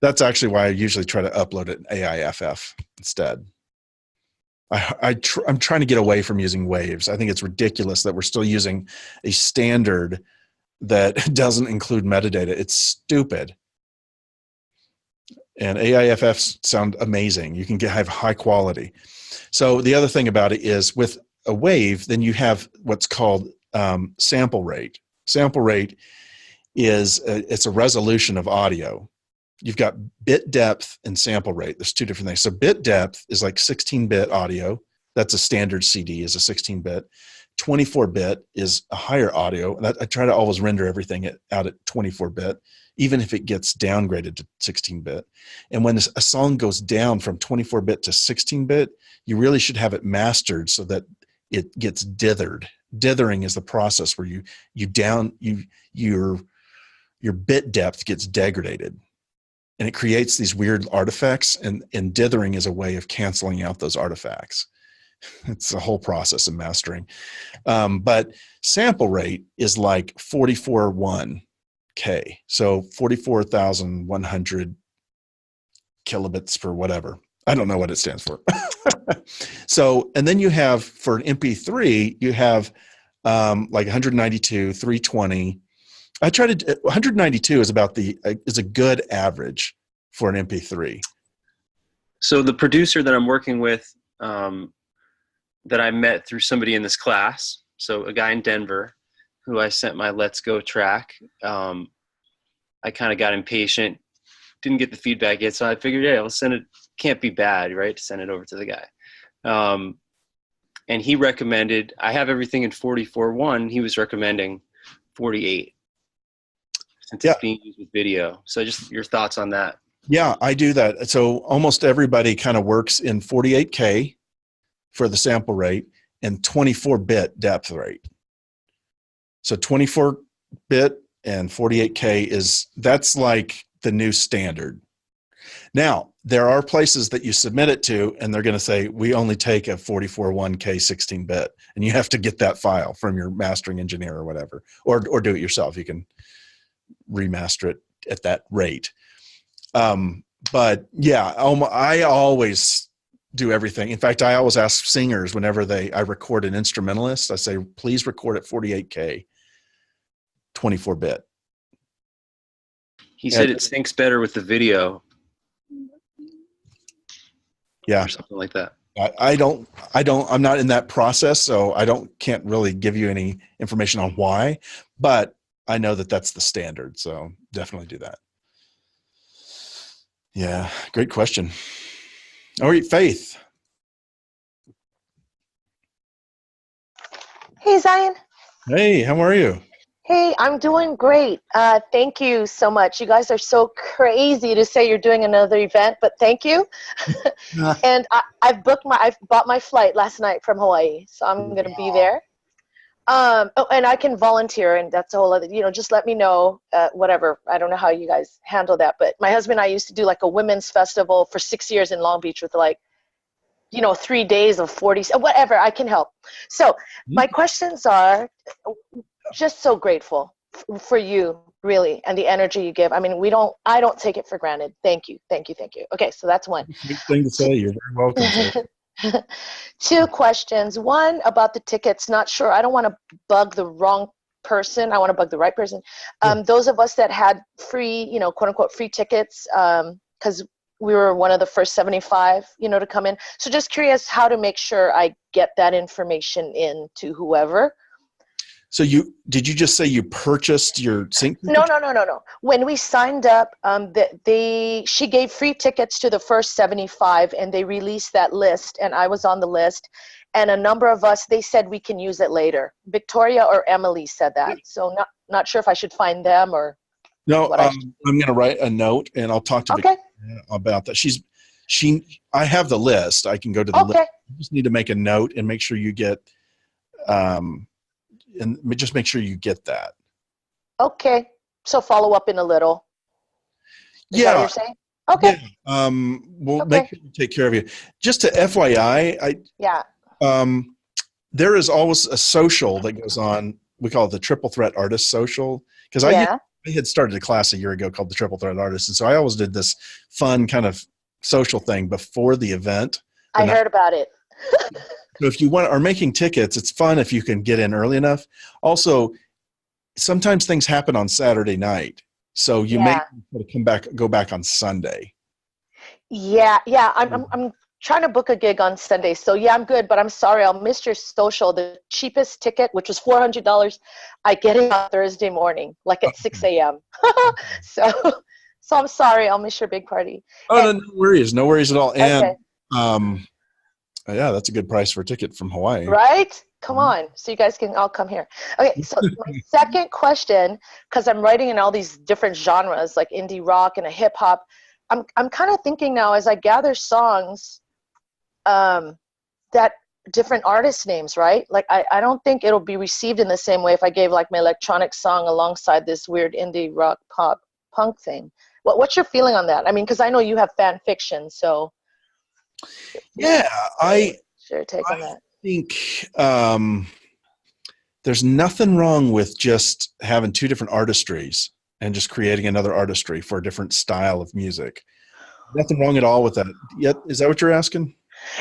That's actually why I usually try to upload it in AIFF instead. I'm trying to get away from using waves. I think it's ridiculous that we're still using a standard that doesn't include metadata. It's stupid. And AIFFs sound amazing. You can have high quality. So the other thing about it is with a wave, then you have what's called sample rate. Sample rate is it's a resolution of audio. You've got bit depth and sample rate. There's two different things. So bit depth is like 16-bit audio. That's a standard CD is a 16-bit. 24-bit is a higher audio. And I try to always render everything out at 24-bit, even if it gets downgraded to 16-bit. And when a song goes down from 24-bit to 16-bit, you really should have it mastered so that it gets dithered. Dithering is the process where your bit depth gets degraded. And it creates these weird artifacts, and dithering is a way of canceling out those artifacts. It's a whole process of mastering. But sample rate is like 44.1K. So 44,100 kilobits per whatever. I don't know what it stands for. So, and then you have, for an MP3, you have like 192, 320. 192 is is a good average for an MP3. So the producer that I'm working with, that I met through somebody in this class, so a guy in Denver who I sent my Let's Go track, I kind of got impatient, didn't get the feedback yet, so I figured, yeah, I'll send it. Can't be bad, right, to send it over to the guy. And he recommended, I have everything in 44.1, he was recommending 48. Since it's being used with video. So just your thoughts on that. Yeah, I do that. So almost everybody kind of works in 48K for the sample rate and 24-bit depth rate. So 24-bit and 48K that's like the new standard. Now, there are places that you submit it to, and they're going to say, we only take a 44.1K 16-bit, and you have to get that file from your mastering engineer or whatever, or do it yourself. You can remaster it at that rate. But yeah, I always do everything. In fact, I always ask singers whenever I record an instrumentalist, I say, please record at 48K, 24-bit. He said it syncs better with the video. Yeah. Or something like that. I'm not in that process, so can't really give you any information on why, but I know that that's the standard. So definitely do that. Yeah. Great question. All right, Faith. Hey, Zion. Hey, how are you? Hey, I'm doing great. Thank you so much. You guys are so crazy to say you're doing another event, but thank you. And I've bought my flight last night from Hawaii, so I'm going to be there. Oh, and I can volunteer, and that's a whole other, just let me know, whatever. I don't know how you guys handle that, but my husband and I used to do like a women's festival for 6 years in Long Beach with like, 3 days of 40, whatever, I can help. So my questions are, just so grateful for you, really, and the energy you give. I mean, I don't take it for granted. Thank you. Okay, so that's one. Great thing to say. You're very welcome. 2 questions. One about the tickets. Not sure. I don't want to bug the wrong person. I want to bug the right person. Those of us that had free, quote unquote, free tickets, because we were one of the first 75, to come in. So just curious how to make sure I get that information in to whoever. So did you just say you purchased your sync? No. When we signed up, she gave free tickets to the first 75, and they released that list, and I was on the list, and a number of us, they said we can use it later. Victoria or Emily said that, so not sure if I should find them or. No, I'm going to write a note, and I'll talk to Victoria about that. I have the list. I can go to the list. You just need to make a note and make sure you get. And just make sure you get that. Okay. So follow up in a little. Is that what you're saying? Okay. Yeah. We'll make sure we take care of you. Just to FYI, there is always a social that goes on. We call it the Triple Threat Artist Social. Because I had started a class a year ago called the Triple Threat Artist. And so I always did this fun kind of social thing before the event. I heard about it. So if you are making tickets, it's fun if you can get in early enough. Also, sometimes things happen on Saturday night, so you may go back on Sunday. Yeah. I'm trying to book a gig on Sunday, so I'm good. But I'm sorry, I'll miss your social. The cheapest ticket, which was $400, I get it on Thursday morning, like at 6 a.m. So I'm sorry, I'll miss your big party. Oh, no worries at all. And yeah, that's a good price for a ticket from Hawaii. Right? Come on. So you guys can all come here. Okay, so my second question, because I'm writing in all these different genres, like indie rock and a hip hop, I'm kind of thinking now as I gather songs, that different artist names, right? Like I don't think it'll be received in the same way if I gave like my electronic song alongside this weird indie rock pop punk thing. What's your feeling on that? I mean, because I know you have fan fiction, so. Yeah, I think there's nothing wrong with just having 2 different artistries and just creating another artistry for a different style of music. Nothing wrong at all with that. Is that what you're asking?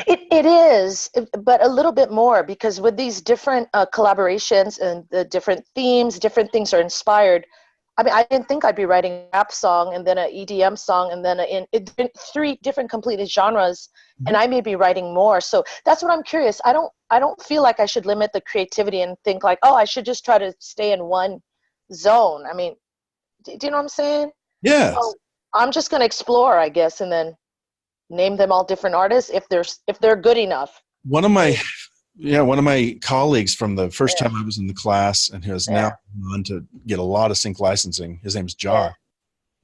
It is, but a little bit more, because with these different collaborations and the different themes, different things are inspired. I mean, I didn't think I'd be writing a rap song and then an EDM song and then 3 different completely genres, and I may be writing more. So that's what I'm curious. I don't feel like I should limit the creativity and think like, oh, I should just try to stay in one zone. I mean, do you know what I'm saying? Yeah. So I'm just going to explore, I guess, and then name them all different artists if they're good enough. One of my colleagues from the first time I was in the class, and who has now gone on to get a lot of sync licensing, his name's John.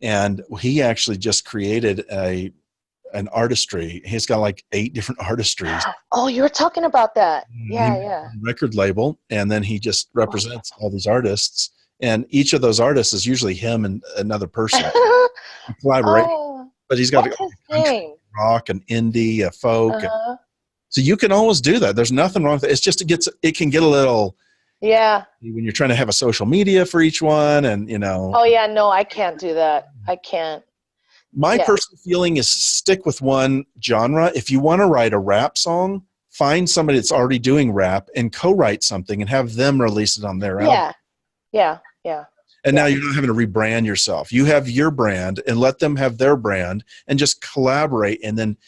And he actually just created an artistry. He's got like 8 different artistries. Oh, you were talking about that. Yeah. Record label. And then he just represents all these artists. And each of those artists is usually him and another person. Collaborate. But he's got a rock, an indie, a folk. So you can always do that. There's nothing wrong with it. It's just it can get a little when you're trying to have a social media for each one, and Oh yeah, no, I can't do that. I can't. My personal feeling is stick with one genre. If you want to write a rap song, find somebody that's already doing rap and co-write something and have them release it on their album. Yeah. And now you're not having to rebrand yourself. You have your brand and let them have their brand and just collaborate, and then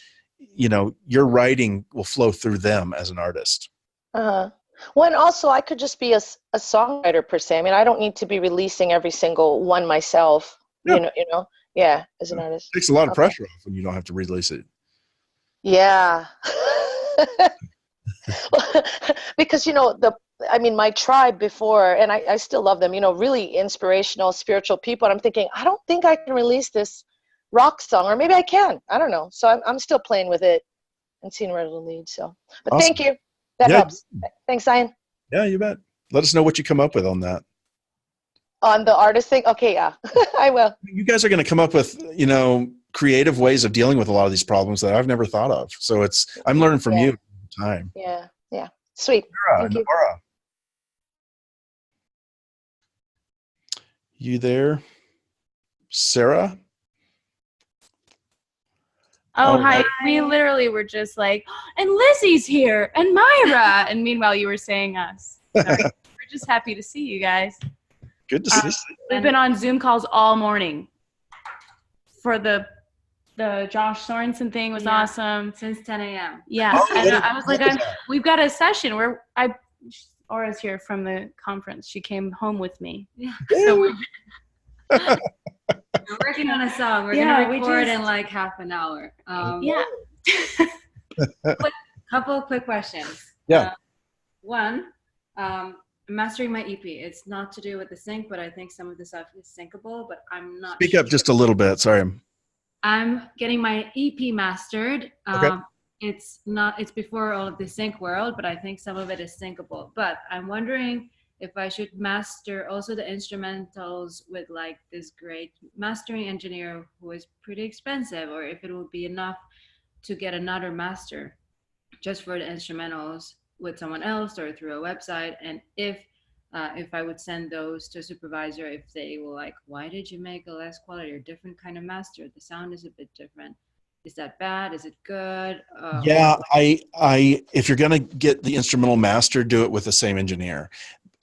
your writing will flow through them as an artist. Uh-huh. Well, and also I could just be a songwriter per se. I mean, I don't need to be releasing every single one myself. Yeah. As an artist. It takes a lot of pressure off when you don't have to release it. Yeah. Because my tribe before, and I still love them, really inspirational, spiritual people. And I'm thinking, I don't think I can release this rock song, or maybe I can. I don't know. So I'm still playing with it and seeing where it'll lead. So, but Awesome. Thank you. That helps. Thanks, Zion. Yeah, you bet. Let us know what you come up with on that. On the artist thing? Okay, yeah. I will. You guys are going to come up with, creative ways of dealing with a lot of these problems that I've never thought of. So I'm learning from you all the time. Yeah. Sweet. Thank you. Nora. You there? Sarah? Oh, hi. We literally were just like, and Lizzie's here, and Myra. And meanwhile, you were saying us. Sorry. We're just happy to see you guys. Good to see you. We've been on Zoom calls all morning. For the Josh Sorensen thing was awesome. Since 10 a.m. Yeah. And I was like, we've got a session where Aura's here from the conference. She came home with me. Yeah. So we're working on a song. We're going to record in like half an hour. Couple of quick questions. Yeah. One, mastering my EP. It's not to do with the sync, but I think some of the stuff is syncable, but I'm not Speak up just a little bit. Sorry. I'm getting my EP mastered. Okay. It's before all of the sync world, but I think some of it is syncable. But I'm wondering if I should master also the instrumentals with like this great mastering engineer who is pretty expensive, or if it would be enough to get another master just for the instrumentals with someone else or through a website. And if I would send those to a supervisor, if they were like, why did you make a less quality or different kind of master? The sound is a bit different. Is that bad? Is it good? Yeah, if you're going to get the instrumental master, do it with the same engineer.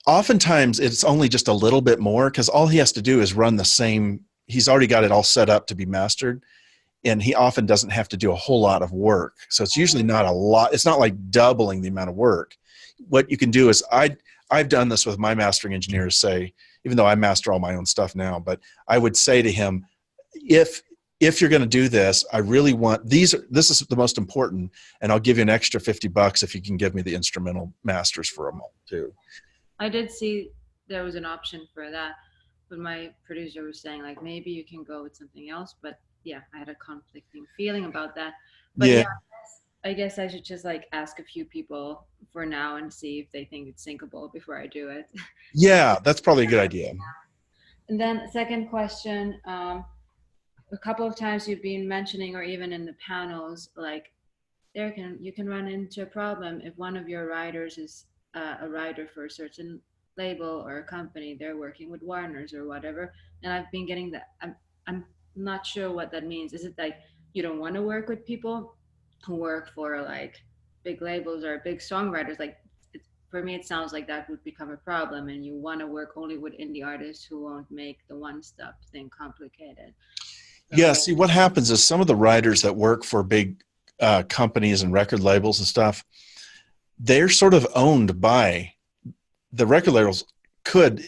Oftentimes it's only just a little bit more because all he has to do is run the same. He's already got it all set up to be mastered, and he often doesn't have to do a whole lot of work. So it's usually not a lot. It's not like doubling the amount of work. What you can do is I've done this with my mastering engineers, say, even though I master all my own stuff now, but I would say to him, if you're going to do this, I really want this is the most important, and I'll give you an extra $50 if you can give me the instrumental masters for a month too. I did see there was an option for that, but my producer was saying like, maybe you can go with something else. But yeah, I had a conflicting feeling about that. But yeah, I guess I should just like ask a few people for now and see if they think it's syncable before I do it. Yeah, that's probably a good idea. And then second question, a couple of times you've been mentioning, or even in the panels, like you can run into a problem if one of your writers is a writer for a certain label or a company. They're working with Warner's or whatever, and I've been getting that. I'm not sure what that means. Is it like you don't want to work with people who work for like big labels or big songwriters? Like for me, it sounds like that would become a problem, and you want to work only with indie artists who won't make the one-stop thing complicated. Yeah, see, what happens is some of the writers that work for big companies and record labels and stuff, they're sort of owned by the record labels. Could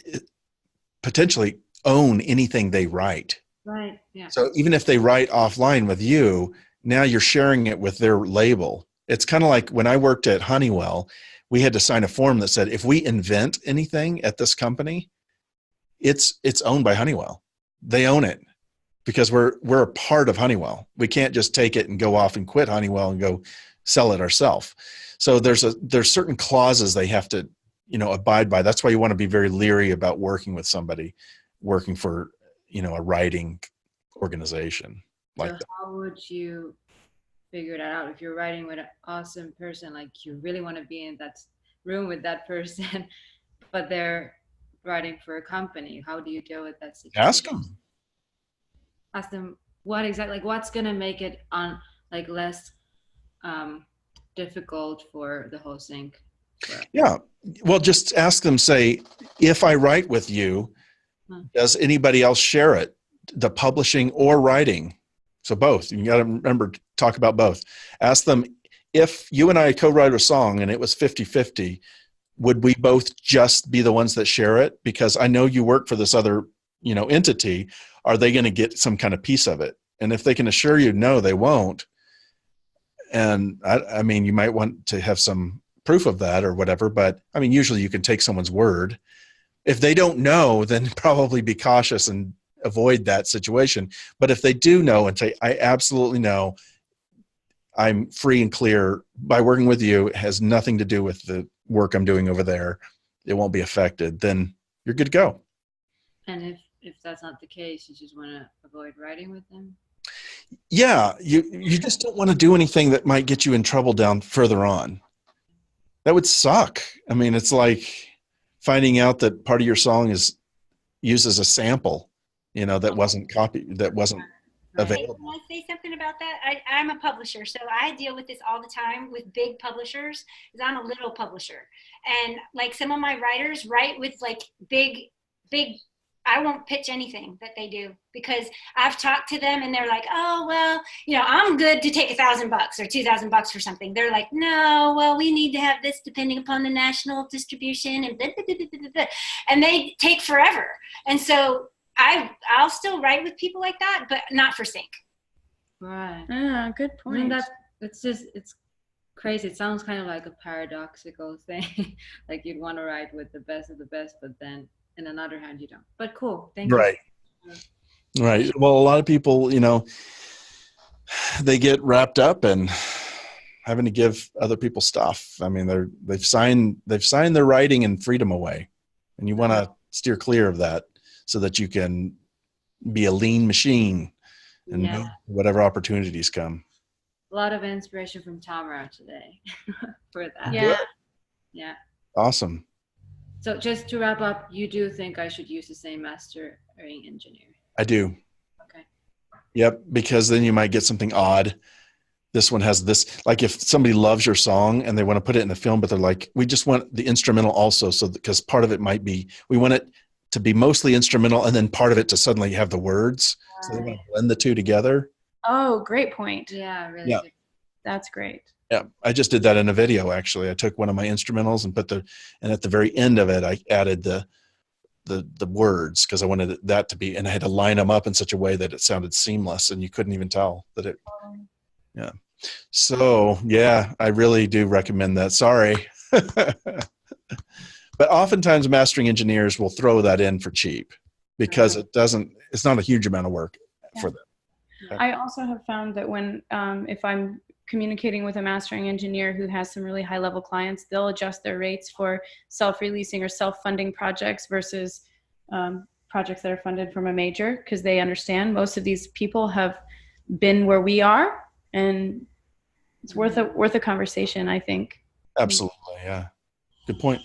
potentially own anything they write. Right. Yeah. So even if they write offline with you, now you're sharing it with their label. It's kind of like when I worked at Honeywell, we had to sign a form that said if we invent anything at this company, it's owned by Honeywell. They own it because we're a part of Honeywell. We can't just take it and go off and quit Honeywell and go sell it ourselves. So there's certain clauses they have to, abide by. That's why you want to be very leery about working with somebody working for, a writing organization like that. How would you figure that out if you're writing with an awesome person, like you really want to be in that room with that person, but they're writing for a company? How do you deal with that situation? Ask them what exactly, like what's going to make it on like less difficult for the whole sync. Yeah. Well, just ask them, say, if I write with you, does anybody else share it? The publishing or writing? So both. You got to remember to talk about both. Ask them, if you and I co-write a song and it was 50-50, would we both just be the ones that share it? Because I know you work for this other, entity. Are they going to get some kind of piece of it? And if they can assure you, no, they won't. And I mean, you might want to have some proof of that or whatever, but I mean, usually you can take someone's word. If they don't know, then probably be cautious and avoid that situation. But if they do know and say, I absolutely know, I'm free and clear by working with you, it has nothing to do with the work I'm doing over there, it won't be affected, then you're good to go. And if that's not the case, you just want to avoid writing with them? Yeah, you just don't want to do anything that might get you in trouble down further on. That would suck. I mean, it's like finding out that part of your song is used as a sample, that wasn't copied, that wasn't available. Can I say something about that? I'm a publisher, so I deal with this all the time with big publishers, because I'm a little publisher. And like some of my writers write with like big, I won't pitch anything that they do, because I've talked to them and they're like, oh, well, I'm good to take $1,000 or $2,000 for something. They're like, no, well, we need to have this depending upon the national distribution and blah, blah, blah, blah, blah. And they take forever. And so I'll still write with people like that, but not for sync. Right. Ah, good point. It's crazy. It sounds kind of like a paradoxical thing. Like you'd want to write with the best of the best, but then in another hand you don't. But cool. Thank you. Right. Well, a lot of people, they get wrapped up in having to give other people stuff. I mean, they've signed their writing and freedom away, and you want to steer clear of that so that you can be a lean machine and know whatever opportunities come. A lot of inspiration from Tamara today for that. Yeah. Yeah. Awesome. So just to wrap up, you do think I should use the same mastering engineer? I do. Okay. Yep, because then you might get something odd. This one has this, like if somebody loves your song and they want to put it in the film, but they're like, we just want the instrumental also. So because part of it might be, we want it to be mostly instrumental and then part of it to suddenly have the words. So they want to blend the two together. Oh, great point. Yeah, really. Yeah. That's great. Yeah, I just did that in a video. Actually, I took one of my instrumentals and and at the very end of it, I added the words because I wanted that to be, and I had to line them up in such a way that it sounded seamless, and you couldn't even tell that it. Yeah. So yeah, I really do recommend that. Sorry, but oftentimes mastering engineers will throw that in for cheap because it's not a huge amount of work for them. I also have found that when if I'm communicating with a mastering engineer who has some really high level clients, they'll adjust their rates for self-releasing or self-funding projects versus projects that are funded from a major, because they understand most of these people have been where we are, and it's worth a conversation, I think. Absolutely. Yeah. Good point.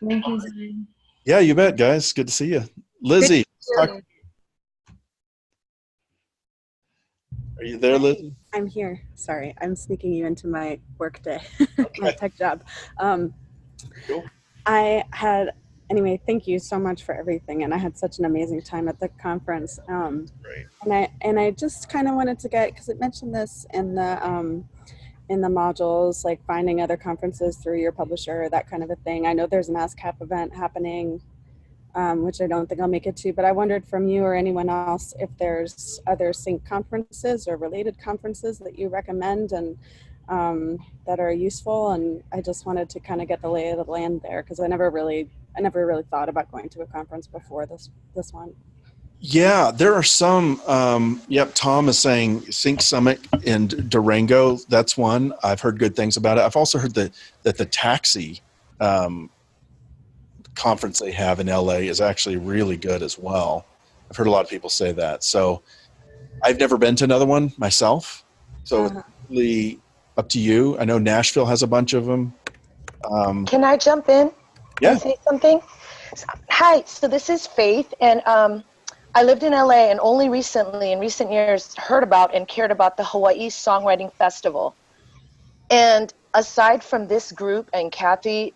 Thank you, Zane. Yeah, you bet, guys. Good to see you. Lizzie. Are you there, Lizzie? I'm here. Sorry, I'm sneaking you into my work day, Okay. my tech job. Cool. Anyway, thank you so much for everything. And I had such an amazing time at the conference. Great. And I just kind of wanted to get, because it mentioned this in the modules, like finding other conferences through your publisher, that kind of a thing. I know there's an ASCAP event happening, which I don't think I'll make it to, but I wondered from you or anyone else if there's other sync conferences or related conferences that you recommend and that are useful. And I just wanted to kind of get the lay of the land there, because I never really thought about going to a conference before this one. Yeah, there are some. Tom is saying Sync Summit in Durango. That's one. I've heard good things about it. I've also heard that the Taxi conference they have in LA is actually really good as well. I've heard a lot of people say that. So I've never been to another one myself. So it's really up to you. I know Nashville has a bunch of them. Can I jump in? Yeah. And say something? Hi, so this is Faith, and I lived in LA and only recently, in recent years, heard about and cared about the Hawaii Songwriting Festival. And aside from this group and Kathy,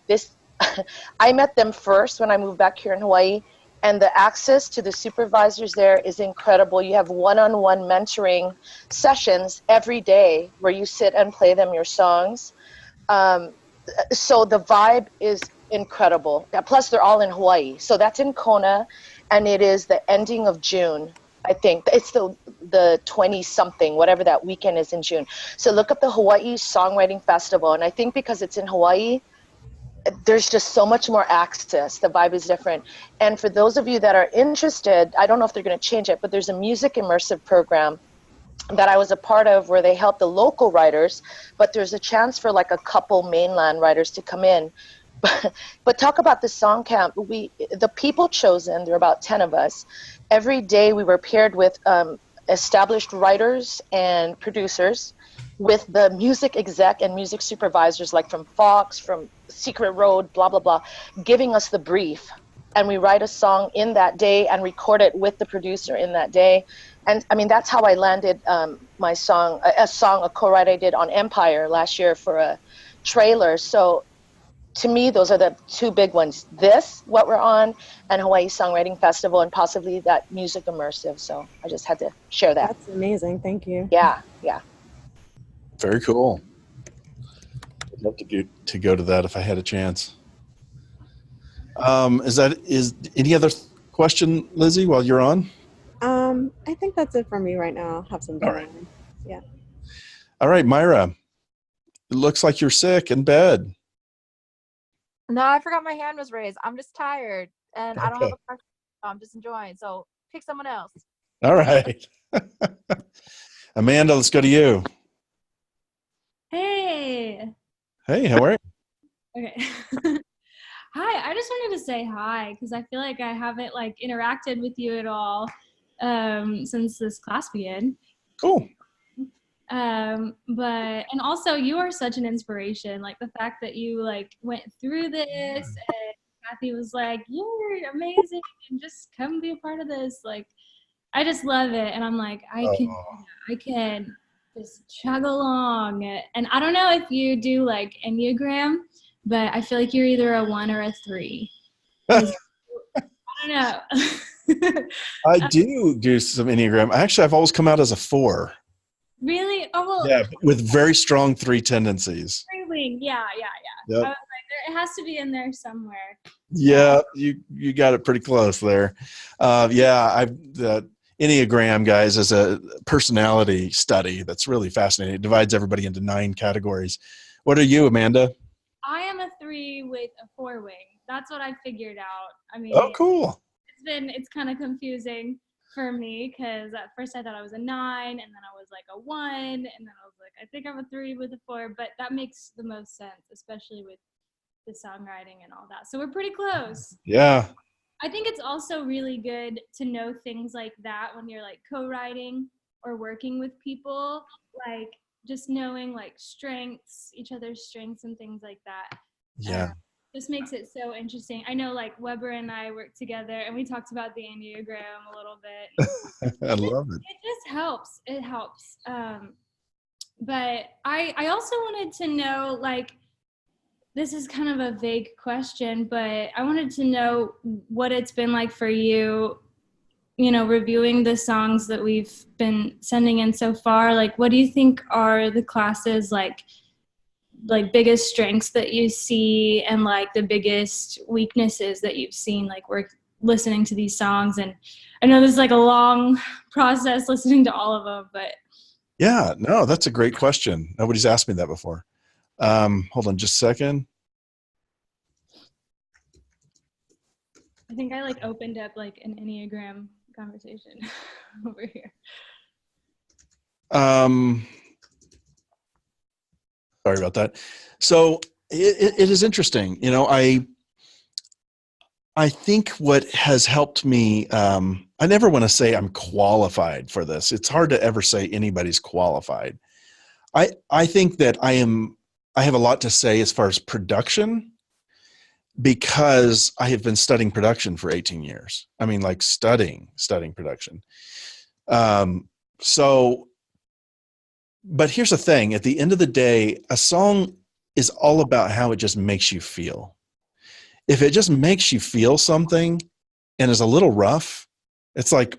I met them first when I moved back here in Hawaii, And the access to the supervisors there is incredible. You have one-on-one mentoring sessions every day where you sit and play them your songs. So the vibe is incredible. Plus, they're all in Hawaii. So that's in Kona, and it is the ending of June. I think it's the 20-something, whatever that weekend is in June. So look up the Hawaii Songwriting Festival. And I think because it's in Hawaii, there's just so much more access. The vibe is different. And for those of you that are interested, I don't know if they're going to change it, but there's a music immersive program that I was a part of where they help the local writers, but there's a chance for like a couple mainland writers to come in. But talk about the song camp. The people chosen, there are about 10 of us. Every day we were paired with established writers and producers, with the music exec and music supervisors like from Fox, from Secret Road, blah, blah, blah, giving us the brief. And we write a song in that day and record it with the producer in that day. And I mean, that's how I landed my song, a co-write I did on Empire last year for a trailer. So to me, those are the two big ones. This, what we're on, and Hawaii Songwriting Festival, and possibly that music immersive. So I just had to share that. That's amazing. Thank you. Yeah, yeah. Very cool. I'd love to go to that if I had a chance. Is any other question, Lizzie, while you're on? I think that's it for me right now. I'll have some All right. time. Yeah. All right, Myra. It looks like you're sick in bed. No, I forgot my hand was raised. I'm just tired and I don't have Okay. a question. I'm just enjoying. So pick someone else. All right. Amanda, let's go to you. Hey. Hey, how are you? Okay. Hi. I just wanted to say hi because I feel like I haven't like interacted with you at all since this class began. Cool. But and also you are such an inspiration. Like the fact that you like went through this and Kathy was like, "You're amazing and just come be a part of this." Like I just love it, and I'm like, I can just chug along. And I don't know if you do like Enneagram, but I feel like you're either a 1 or a 3. I don't know. I do some Enneagram. Actually, I've always come out as a 4. Really? Oh well. Yeah, with very strong 3 tendencies. Really? Yeah. Yep. I was like, it has to be in there somewhere. Yeah, you got it pretty close there. The Enneagram, guys, is a personality study that's really fascinating. It divides everybody into 9 categories. What are you, Amanda? I am a 3 with a 4 wing. That's what I figured out. I mean, Oh, cool. It's kind of confusing for me because at first I thought I was a 9, and then I was like a 1, and then I was like, I think I'm a 3 with a 4, but that makes the most sense, especially with the songwriting and all that. So we're pretty close. Yeah. I think it's also really good to know things like that when you're like co-writing or working with people, like just knowing like strengths, each other's strengths and things like that. Yeah. Just makes it so interesting. I know like Weber and I worked together and we talked about the Enneagram a little bit. I love it. It just helps. It helps. But I also wanted to know, like, this is kind of a vague question, but I wanted to know what it's been like for you, you know, reviewing the songs that we've been sending in so far. Like, what do you think are the classes like biggest strengths that you see and like the biggest weaknesses that you've seen, like we're listening to these songs? And I know this is like a long process listening to all of them, but Yeah, no, that's a great question. Nobody's asked me that before. Hold on just a second. I think I like opened up like an Enneagram conversation over here. Sorry about that. So it is interesting. You know, I think what has helped me, I never want to say I'm qualified for this. It's hard to ever say anybody's qualified. I think that I have a lot to say as far as production, because I have been studying production for 18 years. I mean, like studying production. But here's the thing. At the end of the day, a song is all about how it just makes you feel. If it just makes you feel something, and is a little rough, it's like,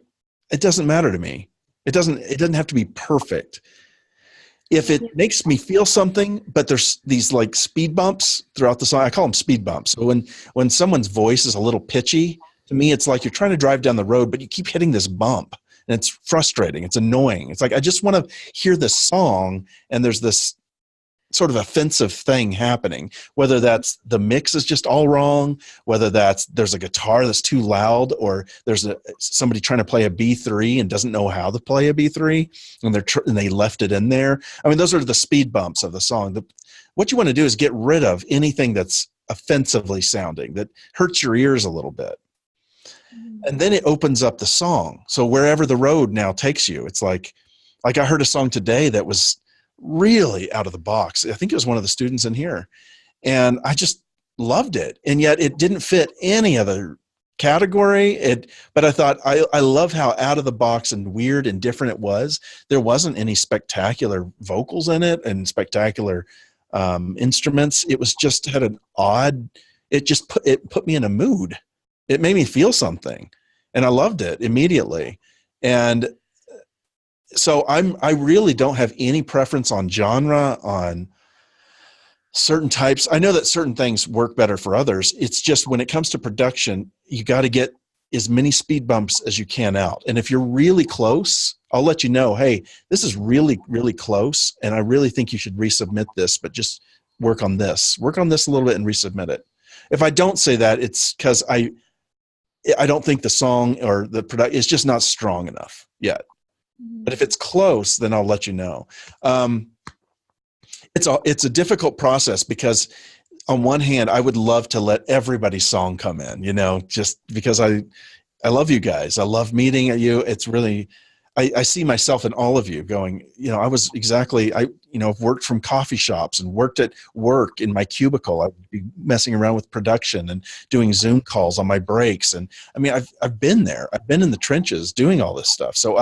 it doesn't matter to me. It doesn't have to be perfect. If it makes me feel something, but there's these like speed bumps throughout the song, I call them speed bumps. So when someone's voice is a little pitchy, to me, it's like you're trying to drive down the road, but you keep hitting this bump, and it's frustrating. It's annoying. It's like, I just want to hear this song, and there's this sort of offensive thing happening, whether that's the mix is just all wrong, whether there's a guitar that's too loud, or there's somebody trying to play a B3 and doesn't know how to play a B3, and they left it in there. I mean, those are the speed bumps of the song. What you want to do is get rid of anything that's offensively sounding, that hurts your ears a little bit. And then it opens up the song. So wherever the road now takes you, it's like I heard a song today that was really out of the box. I think it was one of the students in here, and I just loved it. And yet it didn't fit any other category. But I thought, I love how out of the box and weird and different it was. There wasn't any spectacular vocals in it and spectacular instruments. It was just had an odd, it put me in a mood. It made me feel something, and I loved it immediately. And so I really don't have any preference on genre, on certain types. I know that certain things work better for others. It's just when it comes to production, you got to get as many speed bumps as you can out. And if you're really close, I'll let you know, hey, this is really, really close, and I really think you should resubmit this, but just work on this a little bit and resubmit it. If I don't say that, it's because I don't think the song or the product is just not strong enough yet. But if it's close, then I'll let you know. It's a difficult process because on one hand, I would love to let everybody's song come in, just because I love you guys. I love meeting you. It's really, I see myself in all of you going, I've worked from coffee shops and worked at work in my cubicle. I would be messing around with production and doing Zoom calls on my breaks. And I mean, I've been there. I've been in the trenches doing all this stuff. So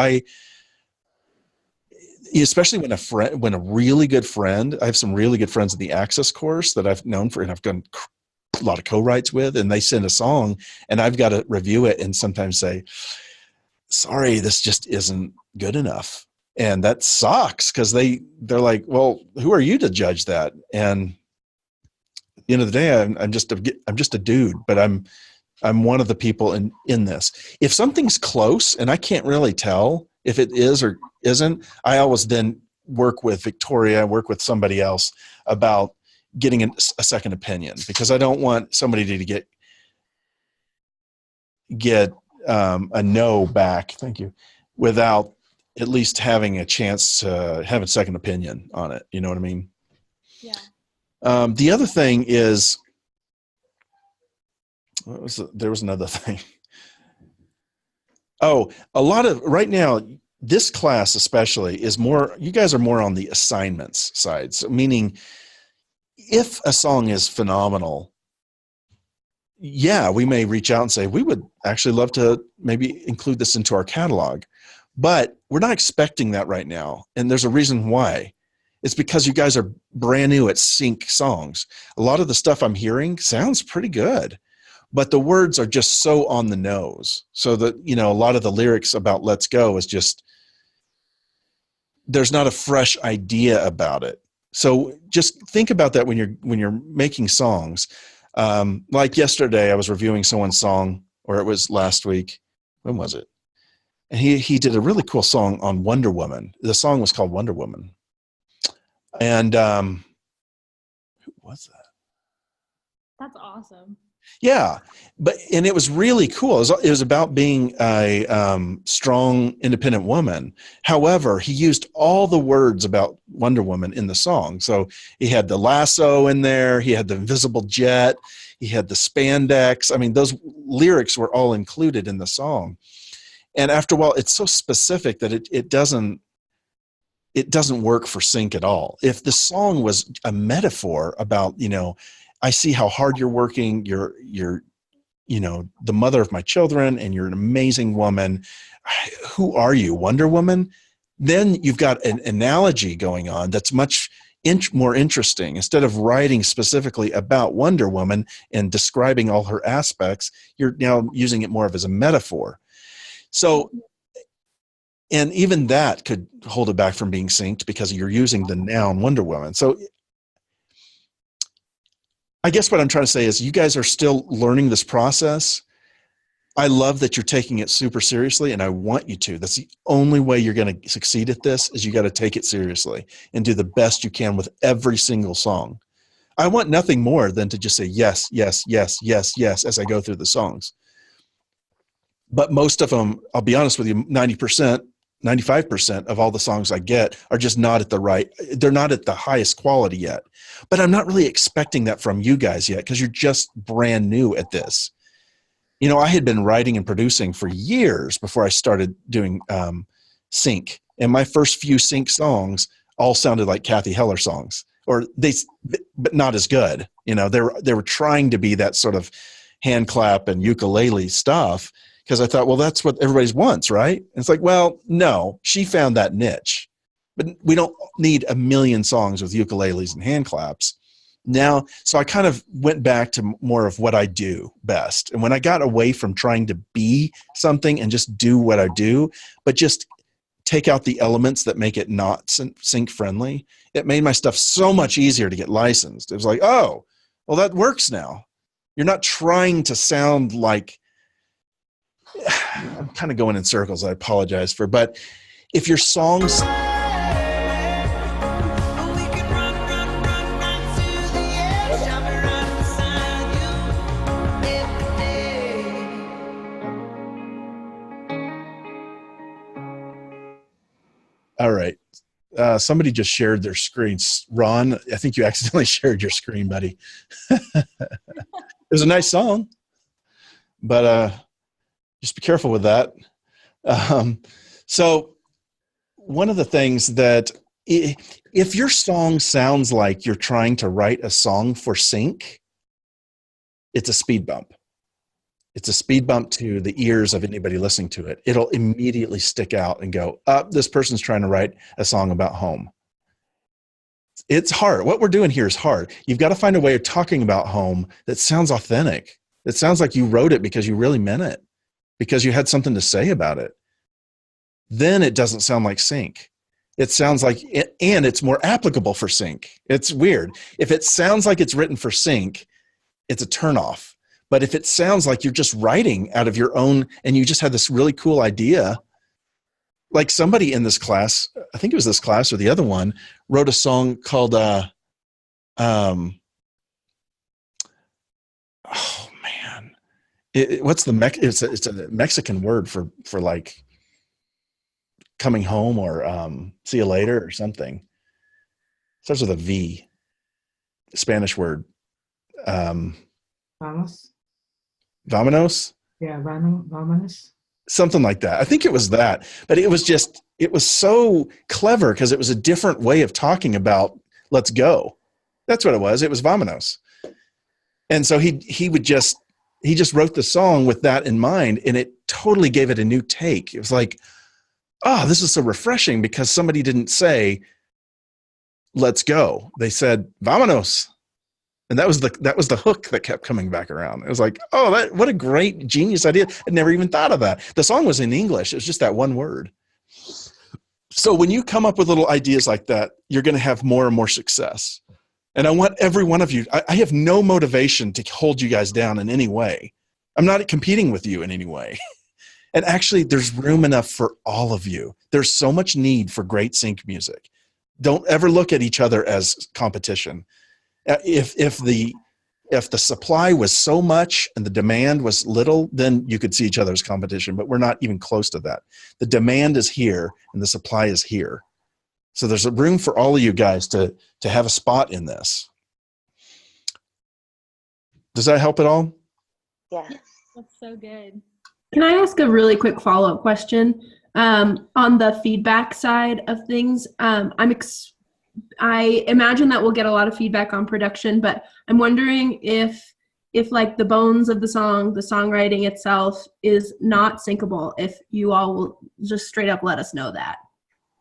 especially when a really good friend, I have some really good friends in the Access course that I've known and I've done a lot of co-writes with, and they send a song and I've got to review it and sometimes say, sorry, this just isn't good enough. And that sucks because they're like, well, who are you to judge that? And at the end of the day, I'm just a dude, but I'm one of the people in this. If something's close and I can't really tell if it is or isn't, I always then work with Victoria, work with somebody else about getting a second opinion, because I don't want somebody to get a no back, thank you, without at least having a chance to have a second opinion on it. You know what I mean? Yeah. The other thing is, there was another thing. Oh, right now, this class especially is more, you guys are more on the assignments side. So meaning if a song is phenomenal, yeah, we may reach out and say, we would actually love to maybe include this into our catalog, but we're not expecting that right now. And there's a reason why. It's because you guys are brand new at sync songs. A lot of the stuff I'm hearing sounds pretty good, but the words are just so on the nose. So that, a lot of the lyrics about Let's Go is just, there's not a fresh idea about it. So just think about that when you're making songs. Like yesterday, I was reviewing someone's song, or it was last week. When was it? And he did a really cool song on Wonder Woman. The song was called Wonder Woman. And who was that? That's awesome. Yeah, and it was really cool. It was about being a strong, independent woman. However, he used all the words about Wonder Woman in the song. So he had the lasso in there. He had the invisible jet. He had the spandex. I mean, those lyrics were all included in the song. And after a while, it's so specific that it doesn't work for sync at all. If the song was a metaphor about, I see how hard you're working. You're the mother of my children, and you're an amazing woman. Who are you, Wonder Woman? Then you've got an analogy going on that's much more interesting. Instead of writing specifically about Wonder Woman and describing all her aspects, you're now using it more of as a metaphor. So, and even that could hold it back from being synced because you're using the noun Wonder Woman. So I guess what I'm trying to say is you guys are still learning this process. I love that you're taking it super seriously, and I want you to. That's the only way you're going to succeed at this, is you got to take it seriously and do the best you can with every single song. I want nothing more than to just say yes, yes, yes, yes, yes as I go through the songs. But most of them, I'll be honest with you, 90%, 95% of all the songs I get are just not at they're not at the highest quality yet. But I'm not really expecting that from you guys yet, because you're just brand new at this. You know, I had been writing and producing for years before I started doing sync. And my first few sync songs all sounded like Kathy Heller songs, but not as good. You know, they were trying to be that sort of hand clap and ukulele stuff, because I thought, well, that's what everybody wants, right? And it's like, well, no, she found that niche. But we don't need a million songs with ukuleles and hand claps. Now, so I kind of went back to more of what I do best. And when I got away from trying to be something and just do what I do, but just take out the elements that make it not sync friendly, it made my stuff so much easier to get licensed. It was like, oh, well, that works now. You're not trying to sound like, I'm kind of going in circles, I apologize for, but if your songs... All right. Somebody just shared their screens. Ron, I think you accidentally shared your screen, buddy. It was a nice song, but just be careful with that. So one of the things that, if your song sounds like you're trying to write a song for sync, it's a speed bump. It's a speed bump to the ears of anybody listening to it. It'll immediately stick out and go, this person's trying to write a song about home. It's hard. What we're doing here is hard. You've got to find a way of talking about home that sounds authentic. It sounds like you wrote it because you really meant it, because you had something to say about it. Then it doesn't sound like sync. It sounds like it, and it's more applicable for sync. It's weird. If it sounds like it's written for sync, it's a turnoff. But if it sounds like you're just writing out of your own, and you just had this really cool idea, like somebody in this class, I think it was this class or the other one, wrote a song called, oh man, it's a Mexican word for like coming home or see you later or something. Starts with a V, Spanish word. Vamos. Vamonos? Yeah, vamonos. Something like that. I think it was that. But it was so clever because it was a different way of talking about let's go. That's what it was. It was vamonos. And so he just wrote the song with that in mind, and it totally gave it a new take. It was like, oh, this is so refreshing, because somebody didn't say, let's go. They said, vamonos. And that was the hook that kept coming back around. It was like, oh, what a great genius idea. I'd never even thought of that. The song was in English. It was just that one word. So when you come up with little ideas like that, you're going to have more and more success. And I want every one of you, I have no motivation to hold you guys down in any way. I'm not competing with you in any way. And actually, there's room enough for all of you. There's so much need for great sync music. Don't ever look at each other as competition. If the supply was so much and the demand was little, then you could see each other as competition, but we're not even close to that. The demand is here and the supply is here. So there's a room for all of you guys to have a spot in this. Does that help at all? Yeah. That's so good. Can I ask a really quick follow-up question? On the feedback side of things, I imagine that we'll get a lot of feedback on production, but I'm wondering if like the bones of the song, the songwriting itself is not syncable, if you all will just straight up let us know that.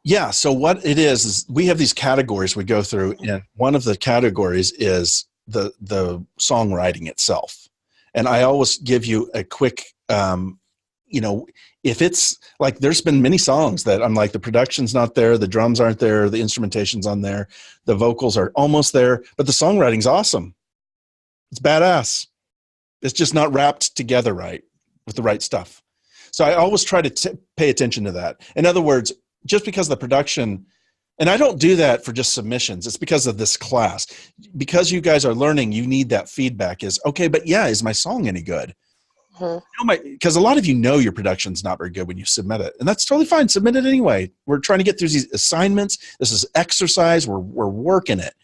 Yeah. So what it is we have these categories we go through, and one of the categories is the songwriting itself. And I always give you a quick, if it's like, there's been many songs that I'm like, the production's not there, the drums aren't there, the instrumentation's on there, the vocals are almost there, but the songwriting's awesome. It's badass. It's just not wrapped together right with the right stuff. So I always try to pay attention to that. In other words, just because the production, and I don't do that for just submissions, it's because of this class. Because you guys are learning, you need that feedback is, okay, but yeah, is my song any good? Because a lot of you know your production's not very good when you submit it, and that's totally fine. Submit it anyway. We're trying to get through these assignments. This is exercise. We're working it.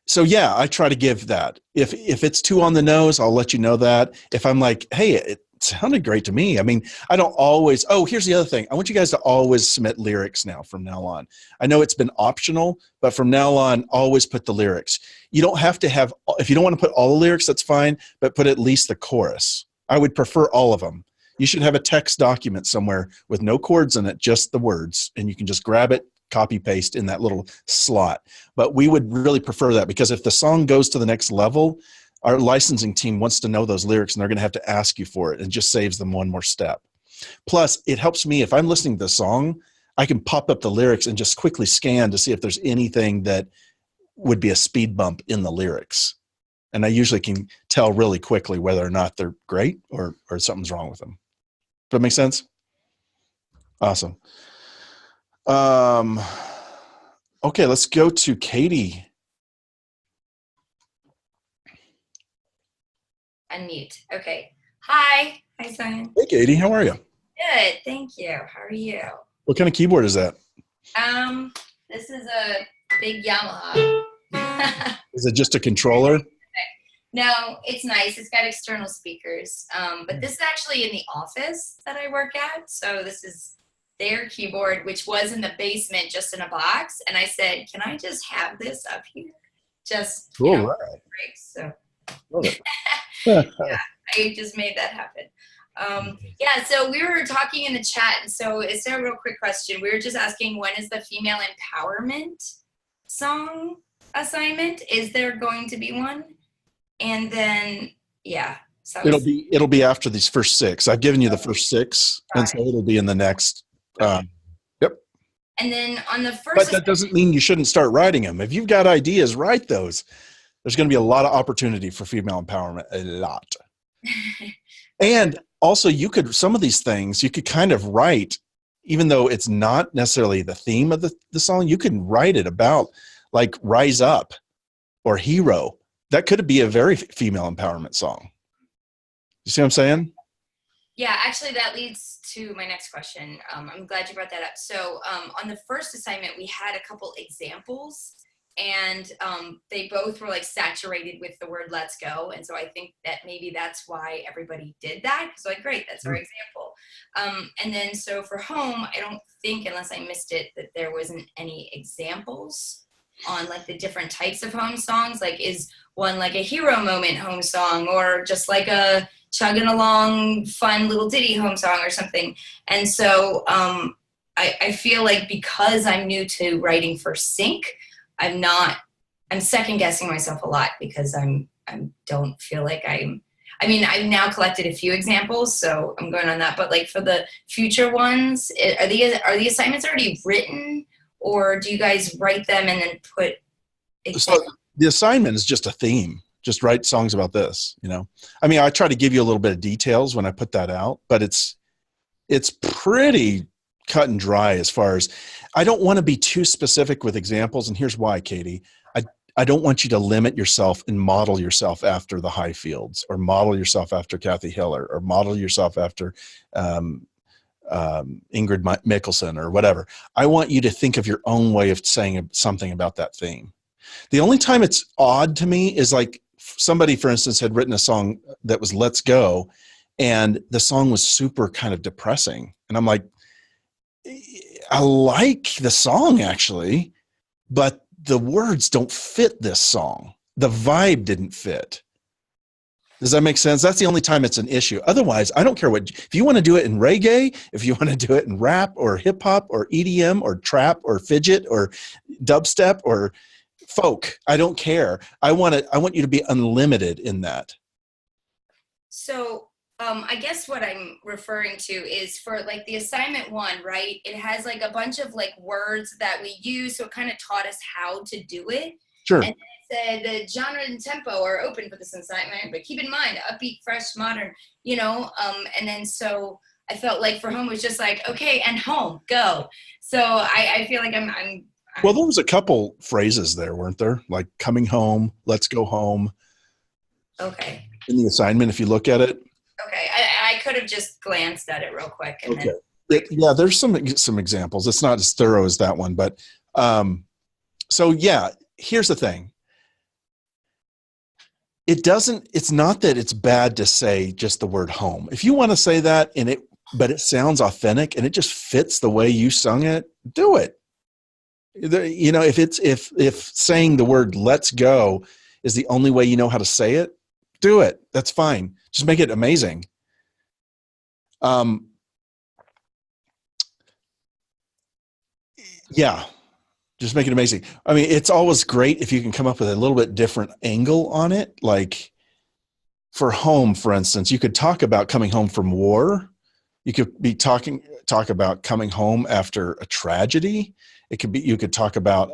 So yeah, I try to give that. If it's too on the nose, I'll let you know that. If I'm like, hey, it sounded great to me. I mean, I don't always. Oh, here's the other thing. I want you guys to always submit lyrics now from now on. I know it's been optional, but from now on, always put the lyrics. You don't have to have, if you don't want to put all the lyrics, that's fine, but put at least the chorus. I would prefer all of them. You should have a text document somewhere with no chords in it, just the words, and you can just grab it, copy paste in that little slot. But we would really prefer that, because if the song goes to the next level, our licensing team wants to know those lyrics, and they're going to have to ask you for it, and just saves them one more step. Plus, it helps me if I'm listening to the song, I can pop up the lyrics and just quickly scan to see if there's anything that would be a speed bump in the lyrics. And I usually can tell really quickly whether or not they're great or something's wrong with them. Does that make sense? Awesome. Okay, let's go to Katie. Unmute. Okay. Hi. Hi, Simon. Hey, Katie. How are you? Good. Thank you. How are you? What kind of keyboard is that? This is a big Yamaha. Is it just a controller? No, it's nice. It's got external speakers. But this is actually in the office that I work at. So this is their keyboard, which was in the basement, just in a box. And I said, can I just have this up here? Just, cool, you know, right. breaks. So Love it. yeah, I just made that happen. Yeah, so we were talking in the chat, and so it's a real quick question. We were just asking, when is the female empowerment song assignment? Is there going to be one? And then, yeah. So It'll be after these first 6. I've given you the first 6, and so it'll be in the next. Yep. And then on the first. But that doesn't mean you shouldn't start writing them. If you've got ideas, write those. There's going to be a lot of opportunity for female empowerment, a lot. And also, some of these things you could kind of write, even though it's not necessarily the theme of the song, you can write it about like Rise Up or Hero. That could be a very female empowerment song. You see what I'm saying? Yeah, actually that leads to my next question. I'm glad you brought that up. So on the first assignment, we had a couple examples, and they both were like saturated with the word let's go. And so I think that maybe that's why everybody did that. It's like, great, that's our example. And then so for home, I don't think, unless I missed it, that there wasn't any examples on like the different types of home songs. Like, is one like a hero moment home song, or just like a chugging along fun little ditty home song or something? And so I feel like because I'm new to writing for sync, I'm second guessing myself a lot, because I don't feel like I've now collected a few examples, so I'm going on that. But like for the future ones, are the assignments already written, or do you guys write them and then put examples? So the assignment is just a theme. Just write songs about this, you know? I mean, I try to give you a little bit of details when I put that out, but it's pretty cut and dry as far as, I don't want to be too specific with examples. And here's why, Katie. I don't want you to limit yourself and model yourself after the Highfields, or model yourself after Kathy Hiller, or model yourself after Ingrid Michaelson or whatever. I want you to think of your own way of saying something about that theme. The only time it's odd to me is like somebody, for instance, had written a song that was Let's Go, and the song was super kind of depressing. And I'm like, I like the song actually, but the words don't fit this song. The vibe didn't fit. Does that make sense? That's the only time it's an issue. Otherwise, I don't care what, if you want to do it in reggae, if you want to do it in rap or hip hop or EDM or trap or fidget or dubstep or folk, I don't care. I want you to be unlimited in that. So I guess what I'm referring to is for like the assignment 1, right? It has like a bunch of like words that we use. So it kind of taught us how to do it. Sure. And then it said the genre and tempo are open for this assignment, but keep in mind, upbeat, fresh, modern, you know? And then so I felt like for home was just like, okay, and home, go. So I feel like I'm well, there was a couple phrases there, weren't there? Like coming home, let's go home. Okay. In the assignment, if you look at it. Okay, I could have just glanced at it real quick. And Okay. Yeah, there's some examples. It's not as thorough as that one, but so yeah, here's the thing. It's not that it's bad to say just the word home. If you want to say that but it sounds authentic and it just fits the way you sung it, do it. You know, if saying the word let's go is the only way you know how to say it, do it. That's fine. Just make it amazing. Yeah, just make it amazing. I mean, it's always great if you can come up with a little bit different angle on it. Like for home, for instance, you could talk about coming home from war. You could be talk about coming home after a tragedy. You could talk about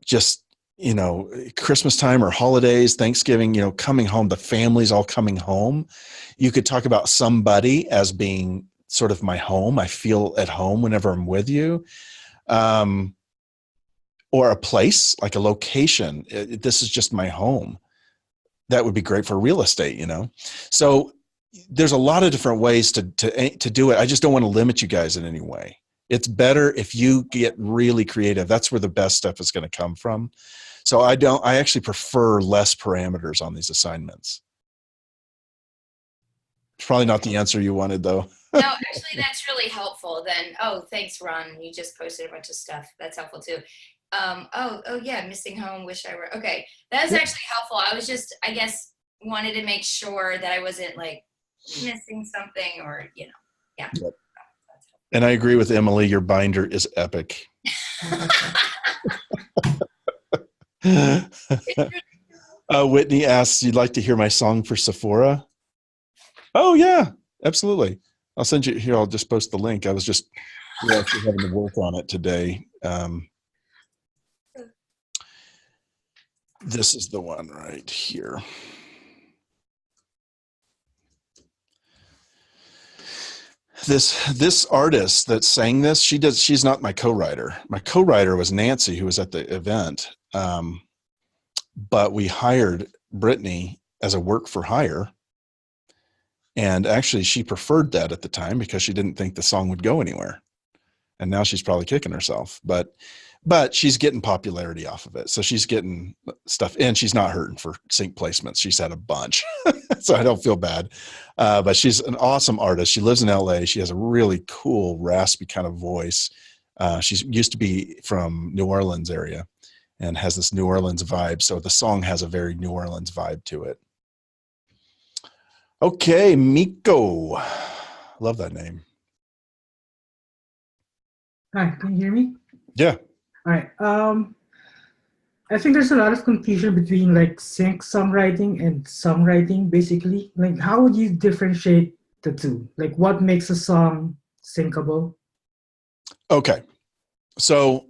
just, you know, Christmas time or holidays, Thanksgiving, you know, coming home, the family's all coming home. You could talk about somebody as being sort of my home. I feel at home whenever I'm with you. Or a place, like a location. This is just my home. That would be great for real estate, you know? So there's a lot of different ways to do it. I just don't want to limit you guys in any way. It's better if you get really creative. That's where the best stuff is going to come from. So I actually prefer less parameters on these assignments. It's probably not the answer you wanted though. no, actually that's really helpful then. Oh, thanks, Ron. You just posted a bunch of stuff. That's helpful too. Oh yeah, missing home, wish I were. Okay, that's actually helpful. I was just, I guess, wanted to make sure that I wasn't like missing something or, you know, yeah. Yep. And I agree with Emily, your binder is epic. Whitney asks, you'd like to hear my song for Sephora? Oh yeah, absolutely. I'll send you here. I'll just post the link. I was just actually having to work on it today. This is the one right here. This artist that sang this, she's not my co-writer. My co-writer was Nancy, who was at the event. But we hired Brittany as a work for hire. And actually she preferred that at the time because she didn't think the song would go anywhere. And now she's probably kicking herself, but she's getting popularity off of it. So she's getting stuff, and she's not hurting for sync placements. She's had a bunch, so I don't feel bad. But she's an awesome artist. She lives in LA. She has a really cool, raspy kind of voice. She used to be from New Orleans area and has this New Orleans vibe. So the song has a very New Orleans vibe to it. Okay, Miko. Love that name. Hi, can you hear me? Yeah. All right. I think there's a lot of confusion between like sync songwriting and songwriting, basically. Like, how would you differentiate the two? Like, what makes a song syncable? Okay. So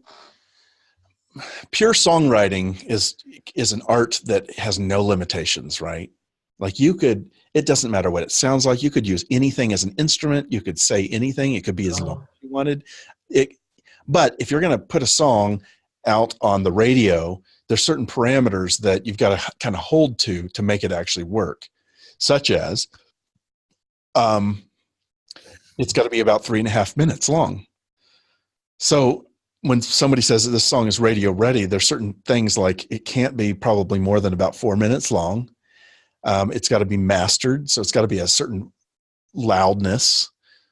pure songwriting is an art that has no limitations, right? Like it doesn't matter what it sounds like. You could use anything as an instrument. You could say anything. It could be as long as you wanted. But if you're going to put a song out on the radio, there's certain parameters that you've got to kind of hold to make it actually work, such as it's got to be about 3.5 minutes long. So when somebody says that this song is radio ready, there's certain things like it can't be probably more than about 4 minutes long. It's got to be mastered, so it's got to be a certain loudness.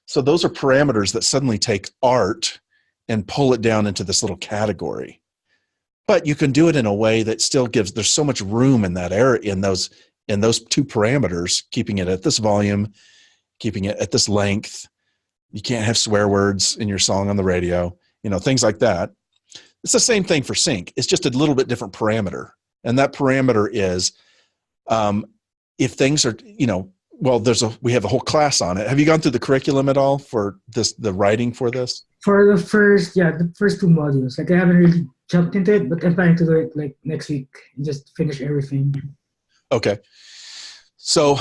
So those are parameters that suddenly take art and pull it down into this little category. But you can do it in a way that still there's so much room in that area, in And those two parameters, keeping it at this volume, keeping it at this length, you can't have swear words in your song on the radio, things like that. It's the same thing for sync. It's just a little bit different parameter. And that parameter is if things are, well, we have a whole class on it. Have you gone through the curriculum at all for the writing for this? For the first 2 modules. Like I haven't really jumped into it, but I'm planning to do it like next week and just finish everything. Okay. So,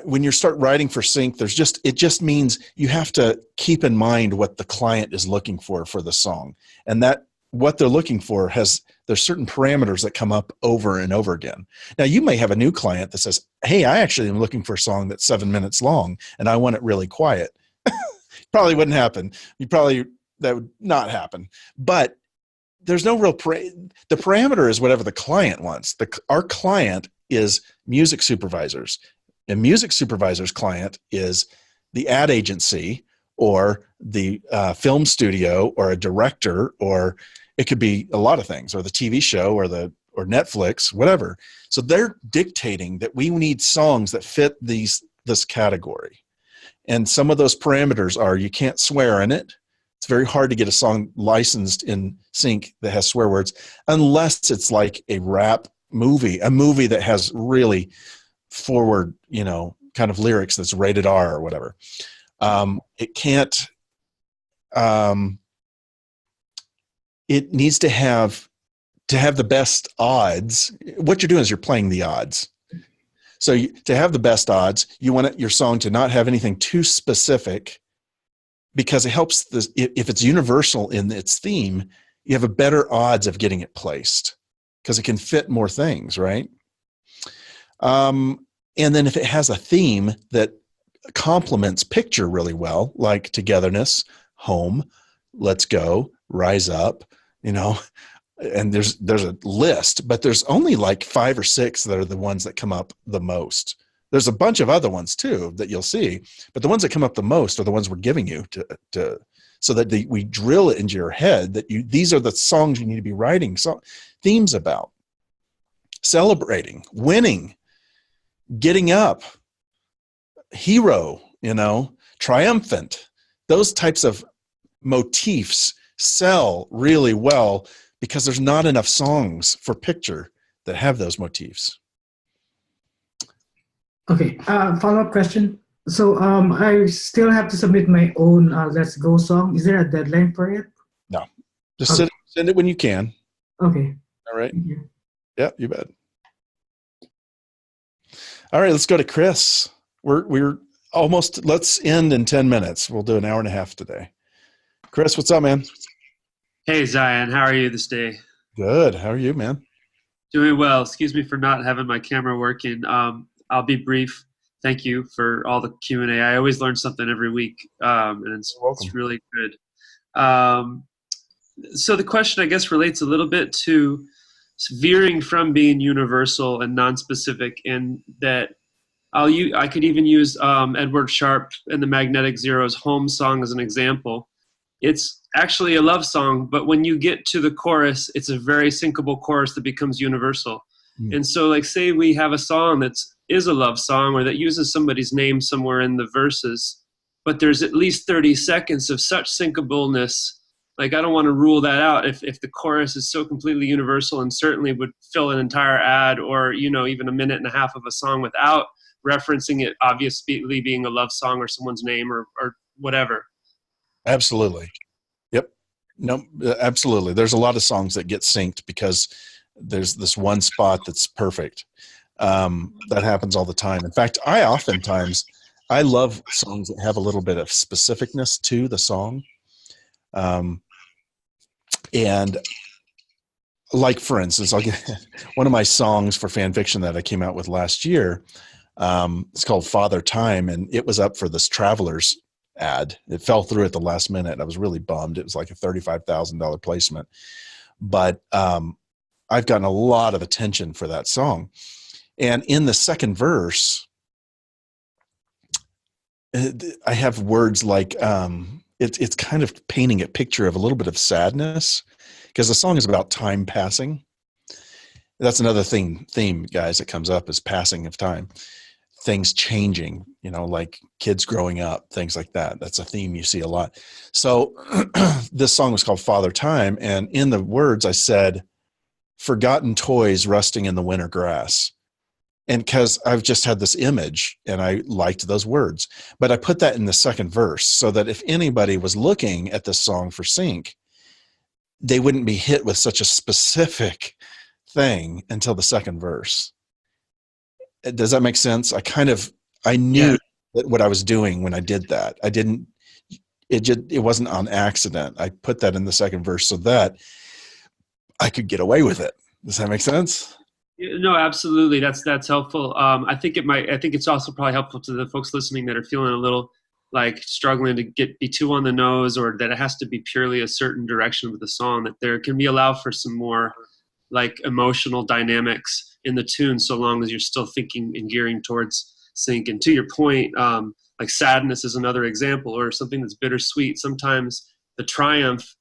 when you start writing for sync, it just means you have to keep in mind what the client is looking for the song. And that what they're looking for there's certain parameters that come up over and over again. Now you may have a new client that says, hey, I actually am looking for a song that's 7 minutes long and I want it really quiet. Probably wouldn't happen. That would not happen. But there's no real the parameter is whatever the client wants. Our client is music supervisors. A music supervisor's client is the ad agency or the film studio or a director, or it could be a lot of things, or the TV show or Netflix, whatever. So they're dictating that we need songs that fit this category. And some of those parameters are you can't swear in it. It's very hard to get a song licensed in sync that has swear words unless it's like a rap movie, a movie that has really forward, kind of lyrics that's rated R or whatever. It can't, it needs to have the best odds. What you're doing is you're playing the odds. So to have the best odds, you want your song to not have anything too specific, because it helps if it's universal in its theme, you have a better odds of getting it placed because it can fit more things, right? And then if it has a theme that complements picture really well, like togetherness, home, let's go, rise up, and there's a list, but there's only like 5 or 6 that are the ones that come up the most. There's a bunch of other ones too that you'll see, but the ones that come up the most are the ones we're giving you so that we drill it into your head that these are the songs you need to be writing themes about. Celebrating, winning, getting up, hero, triumphant. Those types of motifs sell really well because there's not enough songs for picture that have those motifs. Okay, follow-up question. So I still have to submit my own Let's Go song. Is there a deadline for it? No, just send it when you can. Okay. All right. Yeah, you bet. All right, let's go to Chris. We're almost, let's end in 10 minutes. We'll do an hour and a half today. Chris, what's up, man? Hey, Zion. How are you this day? Good. How are you, man? Doing well. Excuse me for not having my camera working. I'll be brief. Thank you for all the Q&A. I always learn something every week, and it's really good. So the question, I guess, relates a little bit to veering from being universal and non-specific, in that I could even use Edward Sharpe and the Magnetic Zeros' Home song as an example. It's actually a love song, but when you get to the chorus, it's a very syncable chorus that becomes universal. And so, like, say we have a song that is a love song or that uses somebody's name somewhere in the verses, but there's at least 30 seconds of such syncableness. Like, I don't want to rule that out if the chorus is so completely universal and certainly would fill an entire ad or, even a minute and a half of a song without referencing it obviously being a love song or someone's name or whatever. Absolutely. Yep. No, absolutely. There's a lot of songs that get synced because there's this one spot that's perfect. That happens all the time. In fact, I love songs that have a little bit of specificness to the song. And like, for instance, I'll get one of my songs for fan fiction that I came out with last year. It's called Father Time, and it was up for this Travelers ad. It fell through at the last minute. I was really bummed. It was like a $35,000 placement, but I've gotten a lot of attention for that song. And in the second verse, I have words like, it's kind of painting a picture of a little bit of sadness because the song is about time passing. That's another theme, guys, that comes up is passing of time, things changing, like kids growing up, things like that. That's a theme you see a lot. So this song was called Father Time. And in the words, I said, forgotten toys rusting in the winter grass. And because I've just had this image and I liked those words, but I put that in the second verse so that if anybody was looking at this song for sync, they wouldn't be hit with such a specific thing until the second verse. Does that make sense? I knew what I was doing when I did that. It wasn't on accident. I put that in the second verse so that I could get away with it. Does that make sense? No, absolutely. That's helpful. I think it's also probably helpful to the folks listening that are feeling a little like struggling to be too on the nose, or that it has to be purely a certain direction with the song, that there can be allowed for some more like emotional dynamics in the tune, so long as you're still thinking and gearing towards sync. And to your point, like sadness is another example, or something that's bittersweet. Sometimes the triumph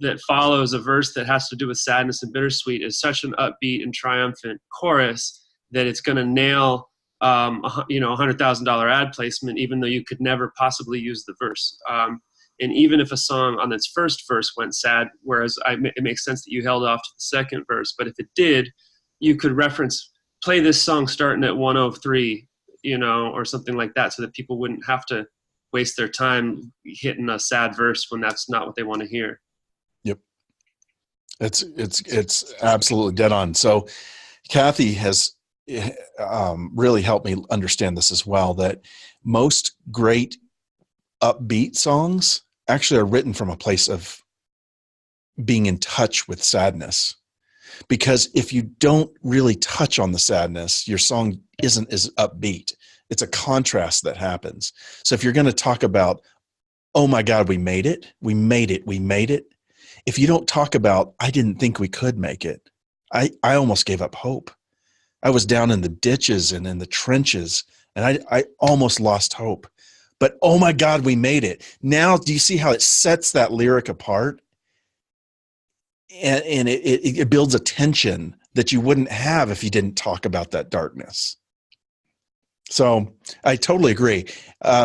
that follows a verse that has to do with sadness and bittersweet is such an upbeat and triumphant chorus that it's going to nail $100,000 ad placement, even though you could never possibly use the verse. And even if a song on its first verse went sad, whereas it makes sense that you held off to the second verse, but if it did, you could play this song starting at 103, or something like that, so that people wouldn't have to waste their time hitting a sad verse when that's not what they want to hear. Yep. It's absolutely dead on. So Kathy has really helped me understand this as well, that most great upbeat songs actually are written from a place of being in touch with sadness. Because if you don't really touch on the sadness, your song isn't as upbeat. It's a contrast that happens. So if you're going to talk about, oh my God, we made it, we made it, we made it. If you don't talk about, I didn't think we could make it, I almost gave up hope. I was down in the ditches and in the trenches, and I almost lost hope. But oh my God, we made it. Now, do you see how it sets that lyric apart? And it builds a tension that you wouldn't have if you didn't talk about that darkness. So I totally agree.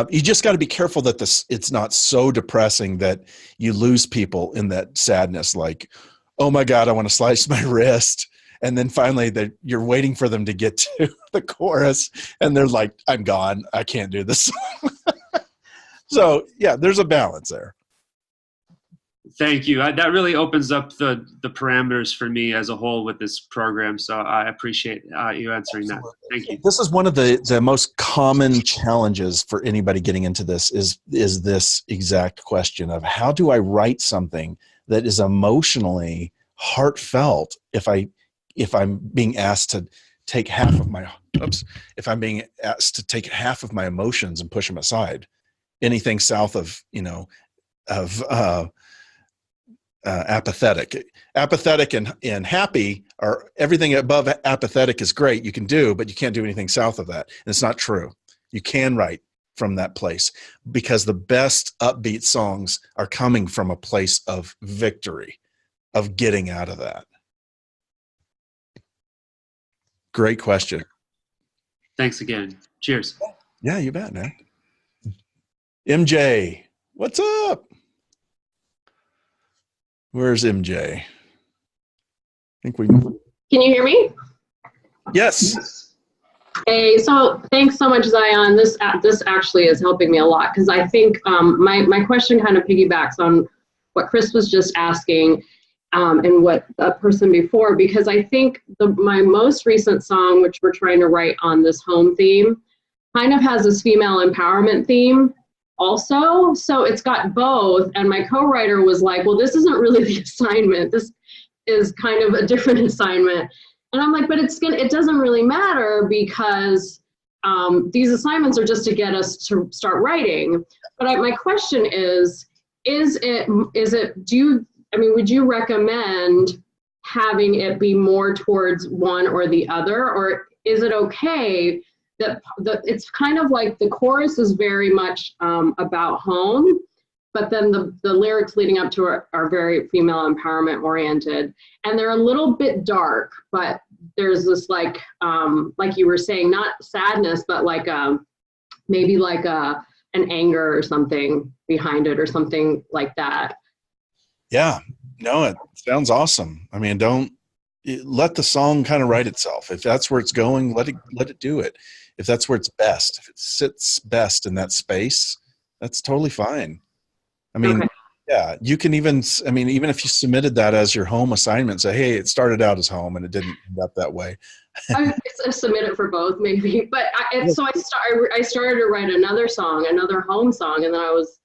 You just got to be careful that it's not so depressing that you lose people in that sadness, like, oh my God, I want to slice my wrist. And then finally you're waiting for them to get to the chorus and they're like, I'm gone. I can't do this. So yeah, there's a balance there. Thank you. That really opens up the parameters for me as a whole with this program. So I appreciate you answering that. Thank you. This is one of the most common challenges for anybody getting into this is this exact question of how do I write something that is emotionally heartfelt if I'm being asked to take half of my emotions and push them aside. Anything south of apathetic and happy, or everything above apathetic is great. You can do, but you can't do anything south of that. And it's not true. You can write from that place because the best upbeat songs are coming from a place of victory, of getting out of that. Great question. Thanks again. Cheers. Yeah, you bet, man. MJ, what's up? Where's MJ? I think we. Can you hear me? Yes. Hey, so thanks so much, Zion. This actually is helping me a lot because I think my question kind of piggybacks on what Chris was just asking and what a person before, because I think my most recent song, which we're trying to write on this home theme, kind of has this female empowerment theme also. So it's got both. And my co-writer was like, well, this isn't really the assignment. This is kind of a different assignment. And I'm like, but it doesn't really matter because these assignments are just to get us to start writing. But my question is would you recommend having it be more towards one or the other? Or is it okay that it's kind of like the chorus is very much about home, but then the lyrics leading up to it are very female empowerment oriented, and they're a little bit dark, but there's this like you were saying, not sadness, but like maybe like an anger or something behind it or something like that. Yeah, no, it sounds awesome. I mean, let the song kind of write itself. If that's where it's going, let it do it. If that's where it's best, if it sits best in that space, that's totally fine. I mean, Okay. yeah, you can even if you submitted that as your home assignment, say, hey, it started out as home and it didn't end up that way. I submit it for both, maybe. But I started to write another home song, and then I was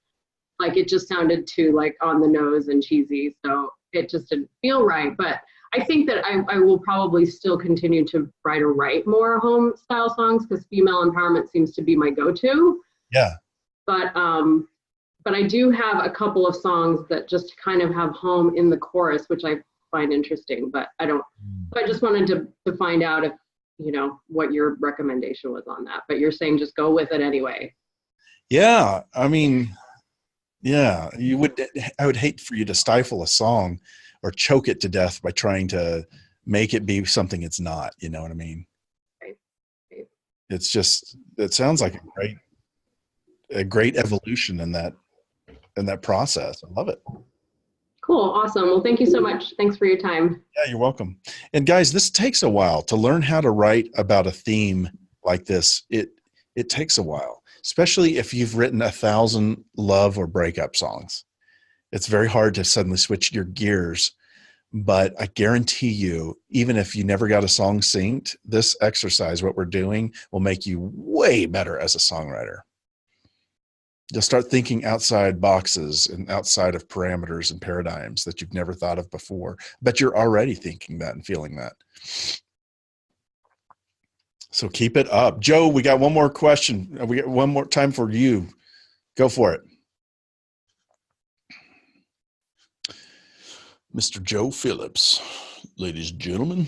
like, it just sounded too like on the nose and cheesy, so it just didn't feel right. But I think that I will probably still continue to write more home style songs, because female empowerment seems to be my go-to. Yeah. But I do have a couple of songs that just kind of have home in the chorus, which I find interesting, but I just wanted to find out if, what your recommendation was on that. But you're saying just go with it anyway. Yeah. I mean, yeah, I would hate for you to stifle a song or choke it to death by trying to make it be something it's not, you know what I mean? Right. It's just, it sounds like a great evolution in that process. I love it. Cool. Awesome. Well, thank you so much. Thanks for your time. Yeah, you're welcome. And guys, this takes a while to learn how to write about a theme like this. It takes a while, especially if you've written 1,000 love or breakup songs. It's very hard to suddenly switch your gears, but I guarantee you, even if you never got a song synced, this exercise, what we're doing, will make you way better as a songwriter. You'll start thinking outside boxes and outside of parameters and paradigms that you've never thought of before. But you're already thinking that and feeling that. So keep it up. Joe, we got one more question. We got one more time for you. Go for it. Mr. Joe Phillips, ladies and gentlemen.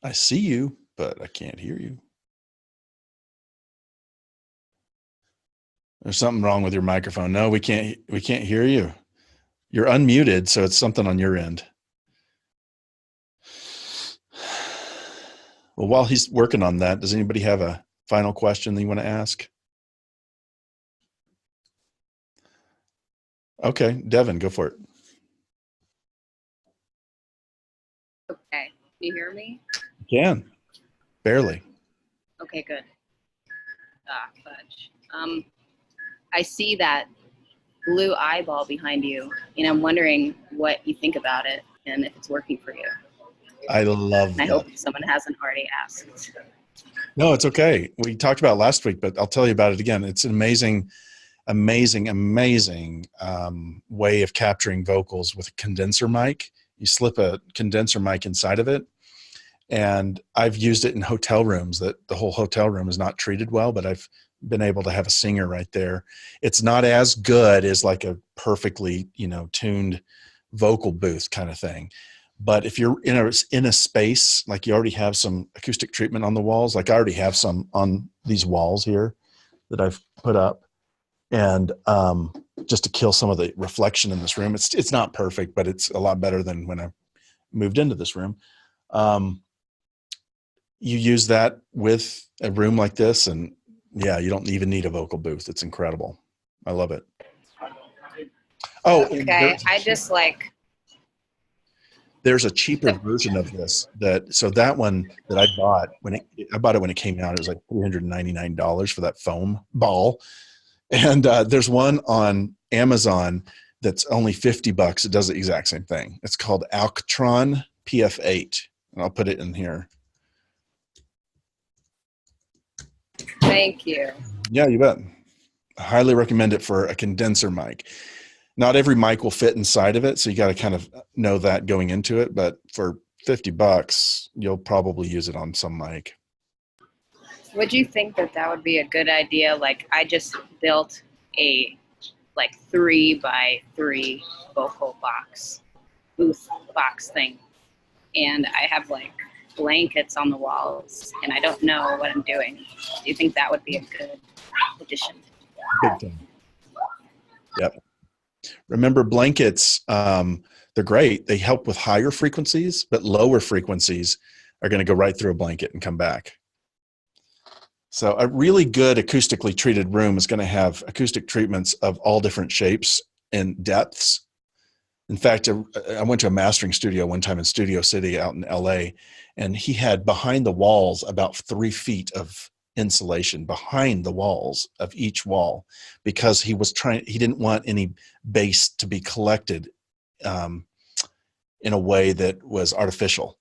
I see you, but I can't hear you. There's something wrong with your microphone. No, we can't hear you. You're unmuted, so it's something on your end. Well, while he's working on that, does anybody have a final question that you want to ask? Okay, Devin, go for it. Okay, you hear me? You can. Barely. Okay, good. Fudge. I see that blue eyeball behind you, and I'm wondering what you think about it and if it's working for you. I love that. I hope someone hasn't already asked. No, it's okay. We talked about it last week, but I'll tell you about it again. It's an amazing way of capturing vocals with a condenser mic. You slip a condenser mic inside of it. And I've used it in hotel rooms that the whole hotel room is not treated well, but I've been able to have a singer right there. It's not as good as like a perfectly, tuned vocal booth kind of thing. But if you're in a space, like you already have some acoustic treatment on the walls, like I already have some on these walls here that I've put up. And just to kill some of the reflection in this room. It's not perfect, but it's a lot better than when I moved into this room. You use that with a room like this, and yeah, you don't even need a vocal booth. It's incredible. I love it. Oh, okay. I just like. There's a cheaper version of this that one that I bought I bought it when it came out. It was like $399 for that foam ball. And there's one on Amazon that's only $50. It does the exact same thing. It's called Alctron PF8. And I'll put it in here. Thank you. Yeah, you bet. I highly recommend it for a condenser mic. Not every mic will fit inside of it, so you got to kind of know that going into it. But for $50, you'll probably use it on some mic. Would you think that would be a good idea? Like, I just built a 3x3 vocal booth box thing, and I have blankets on the walls, and I don't know what I'm doing. Do you think that would be a good addition? Good thing. Yep. Remember, blankets, the they're great. They help with higher frequencies, but lower frequencies are going to go right through a blanket and come back. So a really good acoustically treated room is going to have acoustic treatments of all different shapes and depths. In fact, I went to a mastering studio one time in Studio City out in LA, and he had behind the walls about 3 feet of insulation behind the walls of each wall, because he didn't want any bass to be collected in a way that was artificial.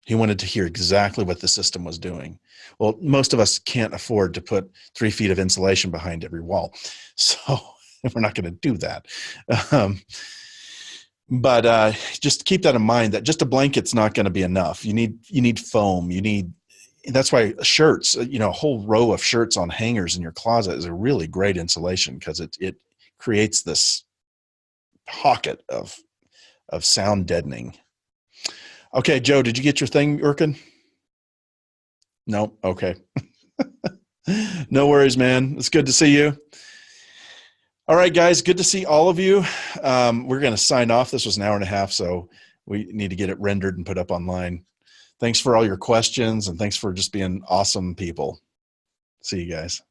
He wanted to hear exactly what the system was doing. Well, most of us can't afford to put 3 feet of insulation behind every wall, so we're not going to do that. But just keep that in mind, that just a blanket's not going to be enough. You need foam. That's why shirts, a whole row of shirts on hangers in your closet is a really great insulation, because it creates this pocket of sound deadening. Okay, Joe, did you get your thing working? No? Okay. No worries, man. It's good to see you. All right, guys, good to see all of you. We're going to sign off. This was an hour and a half, so we need to get it rendered and put up online. Thanks for all your questions, and thanks for just being awesome people. See you guys.